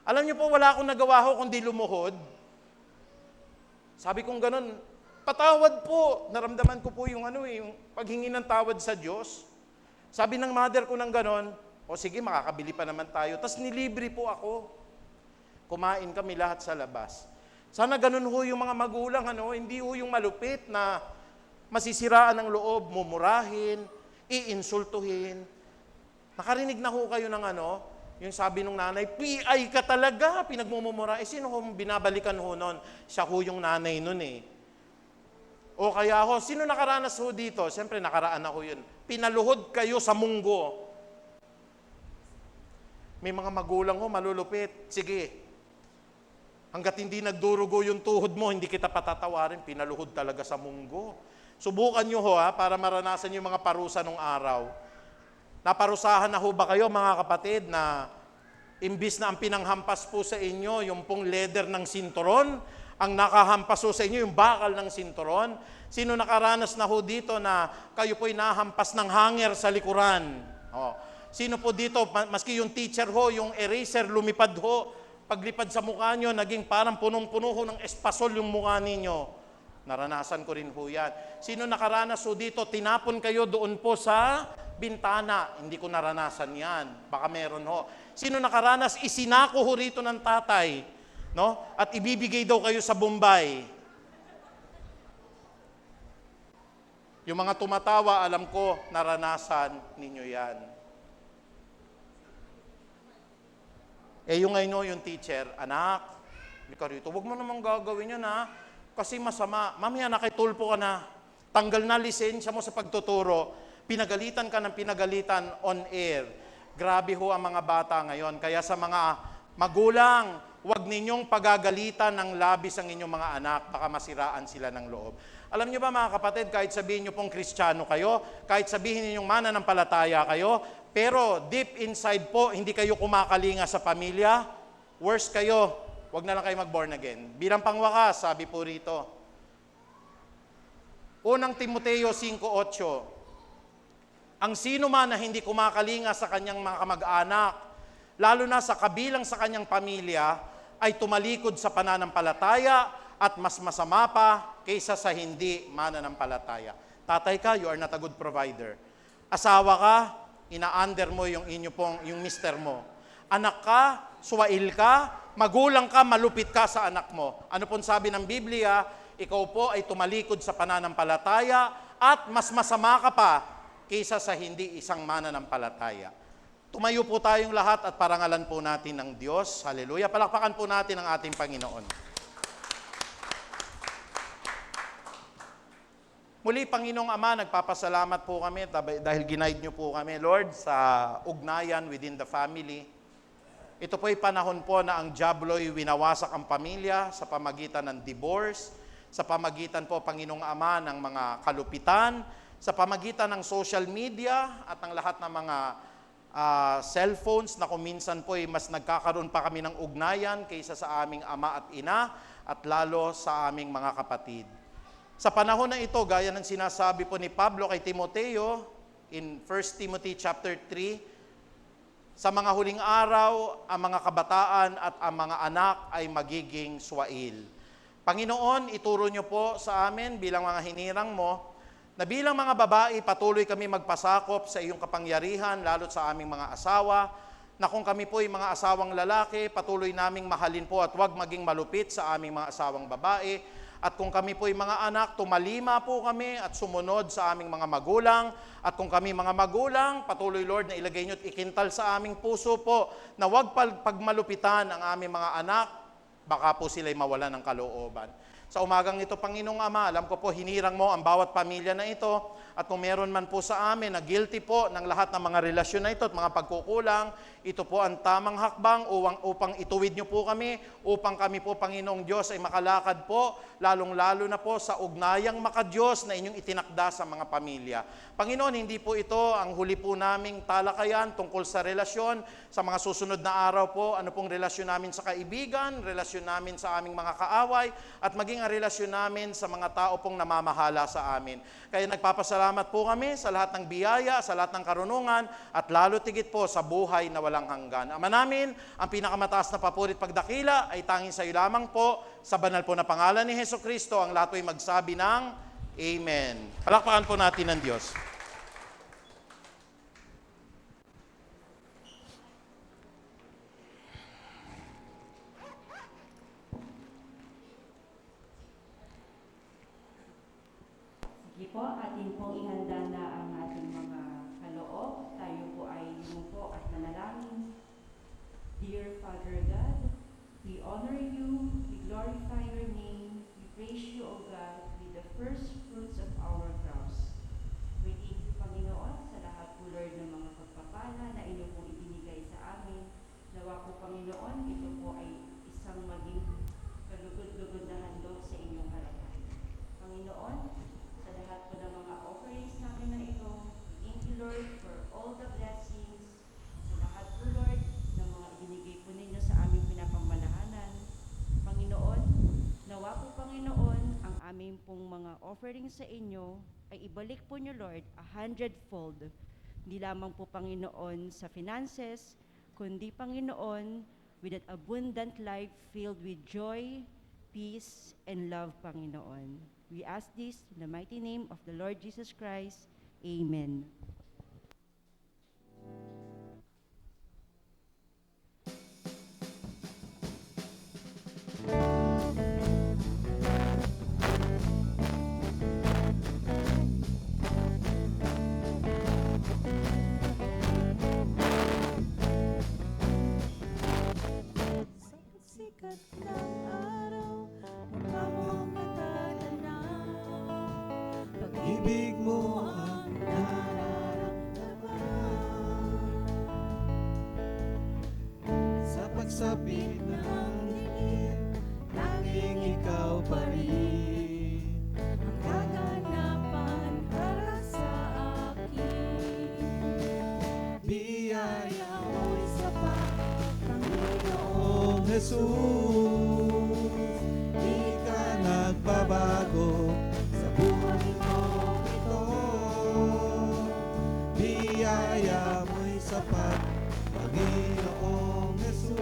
Alam niyo po, wala akong nagawa ho kundi lumuhod. Sabi kong gano'n, patawad po. Naramdaman ko po yung yung paghingi ng tawad sa Diyos. Sabi ng mother ko ng gano'n, o sige, makakabili pa naman tayo. Tapos nilibre po ako. Kumain kami lahat sa labas. Sana ganun ho yung mga magulang, hindi ho yung malupit na masisiraan ng loob, mumurahin, iinsultuhin. Nakarinig na ho kayo ng yung sabi nung nanay, PI ka talaga, pinagmumura. Sino ho binabalikan ho nun? Siya ho yung nanay nun eh. O kaya ho, sino nakaranas ho dito? Siyempre nakaraan ako yun. Pinaluhod kayo sa munggo. May mga magulang ho, malulupit. Sige, hanggat hindi nagdurugo yung tuhod mo, hindi kita patatawarin, pinaluhod talaga sa munggo. Subukan nyo ho para maranasan yung mga parusa nung araw. Naparusahan na ho ba kayo mga kapatid na imbis na ang pinanghampas po sa inyo, yung pong leather ng sinturon, ang nakahampas po sa inyo, yung bakal ng sinturon? Sino nakaranas na ho dito na kayo po'y nahampas ng hanger sa likuran? Sino po dito, maski yung teacher ho, yung eraser, lumipad ho, paglipad sa mukha nyo, naging parang punong-puno ho ng espasol yung mukha ninyo. Naranasan ko rin ho yan. Sino nakaranas ho dito, tinapon kayo doon po sa bintana? Hindi ko naranasan yan. Baka meron ho. Sino nakaranas, isinako ho rito ng tatay, at ibibigay daw kayo sa Bombay? Yung mga tumatawa, alam ko, naranasan ninyo yan. Yung ngayon yung teacher, anak, halika rito, huwag mo namang gagawin yun kasi masama. Mamaya nakitulpo ka na, tanggal na lisensya mo sa pagtuturo, pinagalitan ka ng pinagalitan on air. Grabe ho ang mga bata ngayon. Kaya sa mga magulang, huwag ninyong pagagalitan ng labis ang inyong mga anak, baka masiraan sila ng loob. Alam niyo ba mga kapatid, kahit sabihin niyo pong Kristiyano kayo, kahit sabihin ninyong mananampalataya kayo, pero deep inside po, hindi kayo kumakalinga sa pamilya, worse kayo, wag na lang kayo mag-born again. Bilang pangwakas, sabi po rito, unang Timoteo 5:8, ang sino man na hindi kumakalinga sa kanyang mga kamag-anak, lalo na sa kabilang sa kanyang pamilya, ay tumalikod sa pananampalataya at mas masama pa kaysa sa hindi mananampalataya. Tatay ka, you are not a good provider. Asawa ka, ina-under mo yung yung mister mo. Anak ka, suwail ka, magulang ka, malupit ka sa anak mo. Ano pong sabi ng Biblia? Ikaw po ay tumalikod sa pananampalataya at mas masama ka pa kaysa sa hindi isang mananampalataya. Tumayo po tayong lahat at parangalan po natin ng Diyos. Hallelujah. Palakpakan po natin ang ating Panginoon. Muli, Panginoong Ama, nagpapasalamat po kami dahil ginaid niyo po kami, Lord, sa ugnayan within the family. Ito po ay panahon po na ang diablo'y winawasak ang pamilya sa pamagitan ng divorce, sa pamagitan po, Panginoong Ama, ng mga kalupitan, sa pamagitan ng social media at ng lahat ng mga cellphones na kung minsan po ay mas nagkakaroon pa kami ng ugnayan kaysa sa aming ama at ina at lalo sa aming mga kapatid. Sa panahon na ito, gaya ng sinasabi po ni Pablo kay Timoteo in 1 Timothy chapter 3, sa mga huling araw, ang mga kabataan at ang mga anak ay magiging swail. Panginoon, ituro niyo po sa amin bilang mga hinirang mo, na bilang mga babae, patuloy kami magpasakop sa iyong kapangyarihan, lalo sa aming mga asawa, na kung kami po ay mga asawang lalaki, patuloy naming mahalin po at huwag maging malupit sa aming mga asawang babae, At kung kami po'y mga anak, tumalima po kami at sumunod sa aming mga magulang. At kung kami mga magulang, patuloy Lord na ilagay nyo at ikintal sa aming puso po na huwag pagmalupitan ang aming mga anak, baka po sila'y mawalan ng kalooban. Sa umagang ito, Panginoong Ama, alam ko po, hinirang mo ang bawat pamilya na ito. At kung meron man po sa amin na guilty po ng lahat ng mga relasyon na ito at mga pagkukulang, ito po ang tamang hakbang upang ituwid nyo po kami, upang kami po, Panginoong Diyos, ay makalakad po, lalong-lalo na po sa ugnayang makadiyos na inyong itinakda sa mga pamilya. Panginoon, hindi po ito ang huli po naming talakayan tungkol sa relasyon. Sa mga susunod na araw po, ano pong relasyon namin sa kaibigan, relasyon namin sa aming mga kaaway, at maging ang relasyon namin sa mga tao pong namamahala sa amin. Kaya nagpapasalamat po kami sa lahat ng biyaya, sa lahat ng karunungan, at lalo tigit po sa buhay na walang hanggan. Ama namin, ang pinakamataas na papurit pagdakila ay tanging sa iyo lamang po, sa banal po na pangalan ni Hesukristo, ang lahat po'y magsabi ng Amen. Palakpakan po natin ng Diyos. Sige po, atin pong ihanda na ang ating mga kaloob. Tayo po ay yumuko at manalangin. Dear Father God, we honor you, we glorify your name, we praise you, O God, with the first fruits of our crops. We thank you, Panginoon, sa lahat po, Lord, ng mga pagpapala na inyo pong ibinigay sa amin. Nawa po, Panginoon, ito po ay isang maging kalugod-lugod na handog sa inyong harapan. Panginoon, sa lahat po ng mga offerings namin na ito, thank you, Lord, for all the blessings. Sa lahat po, Lord, ng mga ibinigay po ninyo sa aming pinapamalahanan. Panginoon, nawa po, Panginoon, ang aming pong mga offerings sa inyo ay ibalik po nyo, Lord, 100-fold. Hindi lamang po, Panginoon, sa finances, kundi, Panginoon, with an abundant life filled with joy, peace, and love, Panginoon. We ask this in the mighty name of the Lord Jesus Christ. Amen. Sikat ng araw, mukha mong natatanaw. Pag-ibig mo ang nararamdaman. sa pagsapit Ng dilim, tanging ikaw pa rin ang kaganapan para sa akin. Biyaya mo'y sapat, Panginoon Jesus, di ka nagbabago sa buhay ko ito. Biyaya mo'y sapat, Panginoong Jesus,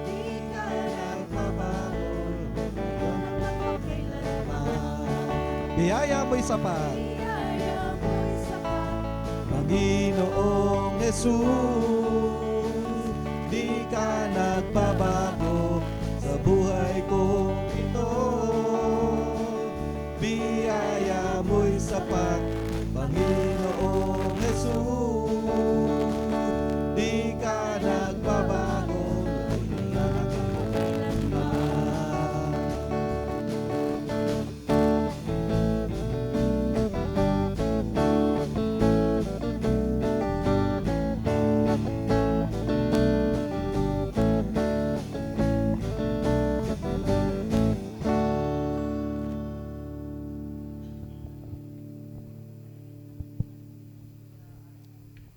di ka nagbabago hanggang kailanman. Biyaya mo'y sapat, Biyaya mo'y sapat, Panginoong Jesus, di ka nagbabago sa buhay ko ito. Biyaya mo'y sapat, Panginoong Jesus, di ka nagbabago hanggang kailanman.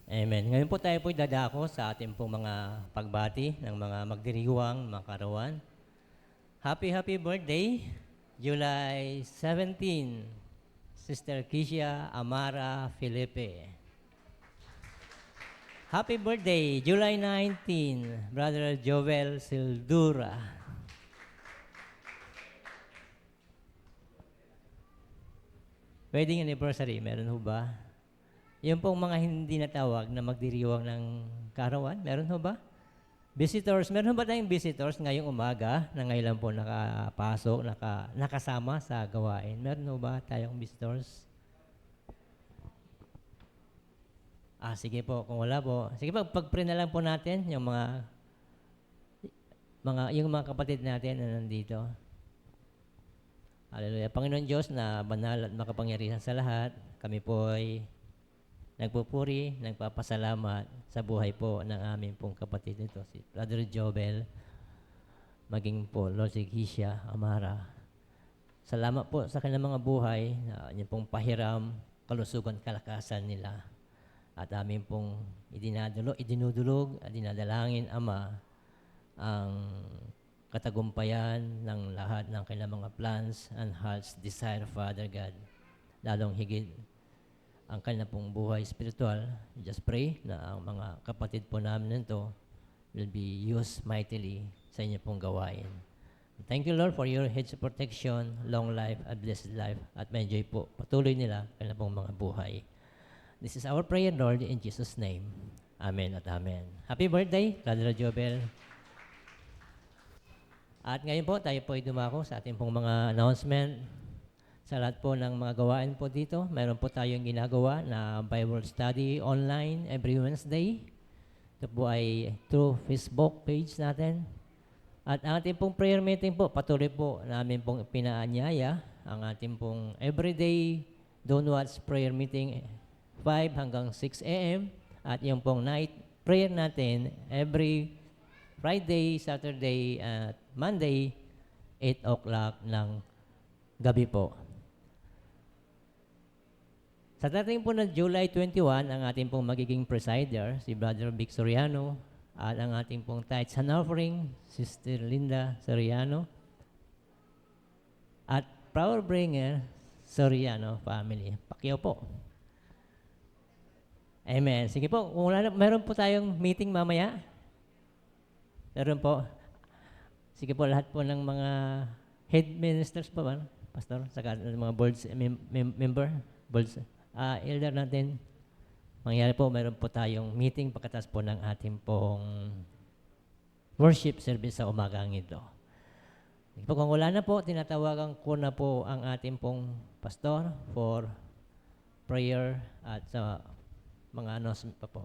Amen. Ngayon po tayo po dadako sa ating pong mga pagbati ng mga magdiriwang, mga karawan. Happy birthday, July 17, Sister Kisha Amara Felipe. Happy birthday, July 19, Brother Joel Sildura. Wedding anniversary, meron ho ba? Yung pong mga hindi natawag na magdiriwang ng karawan, meron ho ba? Visitors, meron ba tayong visitors ngayong umaga na ngayon lang po nakapasok, nakasama sa gawain? Meron ba tayong visitors? Sige po, kung wala po. Sige po, pag-pray na lang po natin yung mga kapatid natin na nandito. Hallelujah. Panginoon Diyos na banal at makapangyarihan sa lahat, kami po ay nagpupuri, nagpapasalamat sa buhay po ng aming pong kapatid nito, si Brother Jobel, maging po Lord Sighisha Amara. Salamat po sa kanilang mga buhay, na yung pong pahiram, kalusugan, kalakasan nila. At aming pong idinudulog at dinadalangin, Ama, ang katagumpayan ng lahat ng kanilang mga plans and hearts desire, Father God. Lalong higit ang kanilang pong buhay spiritual. Just pray na ang mga kapatid po namin nito will be used mightily sa inyo pong gawain. Thank you, Lord, for your hedge of protection, long life, and blessed life, at ma-enjoy po patuloy nila kanilang pong mga buhay. This is our prayer, Lord, in Jesus' name. Amen at amen. Happy birthday, Brother Jobel. At ngayon po, tayo po ay dumako sa ating pong mga announcement. Sa lahat po ng mga gawain po dito, meron po tayong ginagawa na Bible study online every Wednesday. Ito po ay through Facebook page natin. At ang ating pong prayer meeting po, patuloy po namin pong pinaanyaya ang ating pong everyday Don't Watch prayer meeting 5 hanggang 6 a.m. At yung pong night prayer natin every Friday, Saturday, at Monday, 8 o'clock ng gabi po. Sa dating po ng July 21, ang ating pong magiging presider, si Brother Vic Soriano, at ang ating pong tithes and offering, Sister Linda Soriano, at Power Bringer Soriano family. Pakiyo po. Amen. Sige po, kung meron po tayong meeting mamaya. Meron po. Sige po, lahat po ng mga head ministers po ba? Pastor, saka mga boards, member, boards, elder natin. Mangyari po, meron po tayong meeting pagkatas po ng ating pong worship service sa umagang ito. Sige po, kung wala na po, tinatawagan ko na po ang ating pong pastor for prayer at sa mga announcement pa po.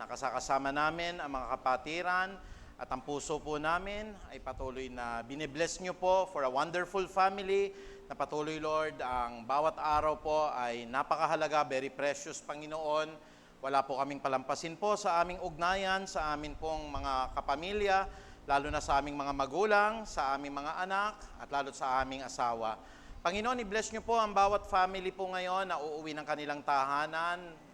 Nakasakasama namin ang mga kapatiran at ang puso po namin ay patuloy na binibless nyo po for a wonderful family na patuloy, Lord, ang bawat araw po ay napakahalaga, very precious, Panginoon. Wala po kaming palampasin po sa aming ugnayan, sa amin pong mga kapamilya, lalo na sa aming mga magulang, sa aming mga anak, at lalo sa aming asawa. Panginoon, i-bless nyo po ang bawat family po ngayon na uuwi ng kanilang tahanan,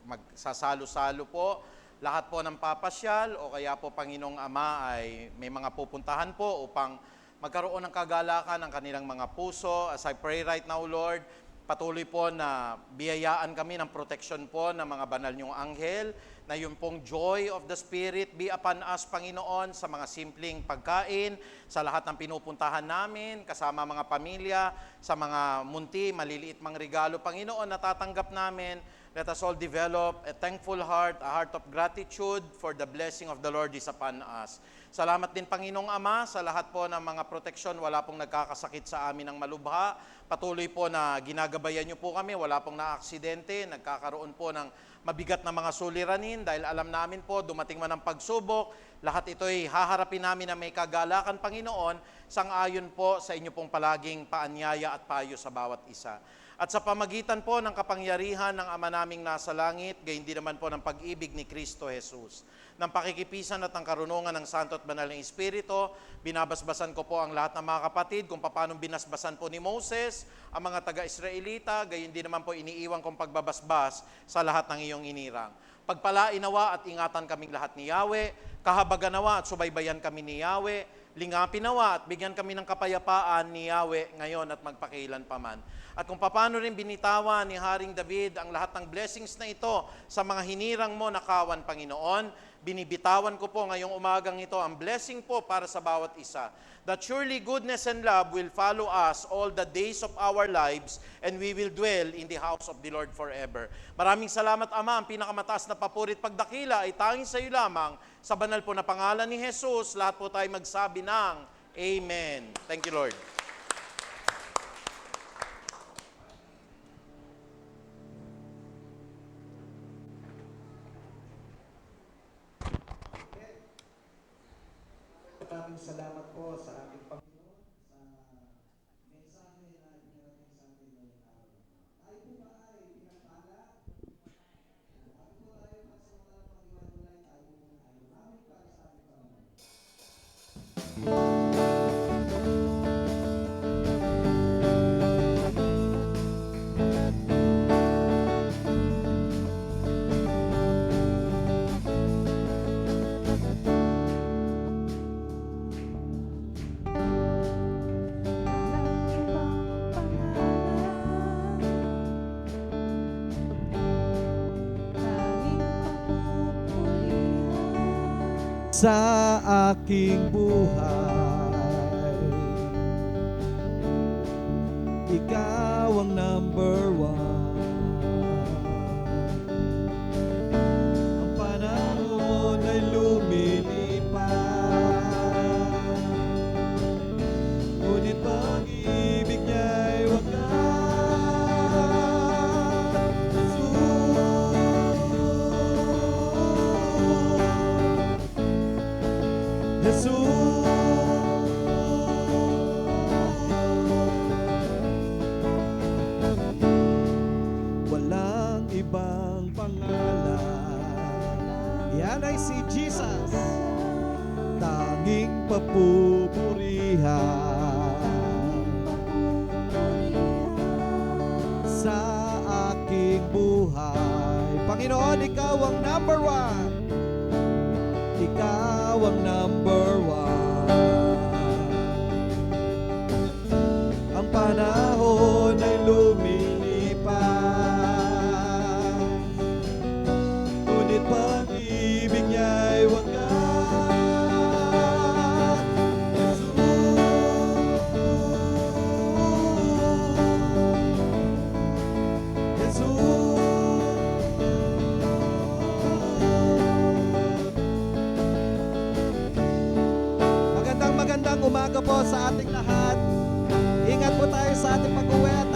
magsasalo-salo po, lahat po ng papasyal o kaya po Panginoong Ama ay may mga pupuntahan po upang magkaroon ng kagalakan ng kanilang mga puso. As I pray right now, Lord, patuloy po na biyayaan kami ng protection po ng mga banal niyong anghel, na yung pong joy of the Spirit be upon us, Panginoon, sa mga simpleng pagkain, sa lahat ng pinupuntahan namin, kasama mga pamilya, sa mga munti, maliliit mang regalo, Panginoon, natatanggap namin. Let us all develop a thankful heart, a heart of gratitude for the blessing of the Lord is upon us. Salamat din, Panginoong Ama, sa lahat po ng mga proteksyon. Wala pong nagkakasakit sa amin ng malubha. Patuloy po na ginagabayan niyo po kami. Wala pong naaksidente. Nagkakaroon po ng mabigat na mga suliranin dahil alam namin po, dumating man ang pagsubok, lahat ito'y haharapin namin na may kagalakan, Panginoon, sang-ayon po sa inyo pong palaging paanyaya at payo sa bawat isa. At sa pamagitan po ng kapangyarihan ng Ama naming nasa langit, gayon din naman po ng pag-ibig ni Kristo Jesus, ng pakikipisan at ng karunungan ng Santo at Banal ng Espiritu, binabasbasan ko po ang lahat ng mga kapatid kung paano binasbasan po ni Moses ang mga taga-Israelita, gayon din naman po iniiwan kong pagbabasbas sa lahat ng iyong inirang. Pagpalain nawa at ingatan kaming lahat ni Yahweh, kahabagan nawa at subaybayan kami ni Yahweh, lingapin nawa at bigyan kami ng kapayapaan ni Yahweh ngayon at magpakailan paman. at kung paano rin binitawan ni Haring David ang lahat ng blessings na ito sa mga hinirang mo na kawan, Panginoon, binibitawan ko po ngayong umagang ito ang blessing po para sa bawat isa. That surely goodness and love will follow us all the days of our lives and we will dwell in the house of the Lord forever. Maraming salamat, Ama. Ang pinakamataas na papuri at pagdakila ay tanging sa iyo lamang. Sa banal po na pangalan ni Jesus, lahat po tayo magsabi ng Amen. Thank you, Lord. Maraming salamat po sa ating Panginoon sa mensahe na pinarating sa atin ngayong araw. Tayo po ba ay pinagpala? Bago po tayo magsimula ng pag-iwalay, tayo po muna ay lumamig para sa ating Panginoon. Sa aking buhay, ikaw ang number one. Ang panahon ay lumilipas, ngunit pag-ibig niya'y wagas. Jesus, walang ibang pangalan. Yan ay si Jesus, tanging papupurihan sa aking buhay. Panginoon, ikaw ang number one. Ikaw ang number one. Ang panahon ay lumilipas, ngunit pag-ibig niya'y wagas. Jesus, magandang umaga po sa ating lahat. Ingat po tayo sa ating pag-uwi at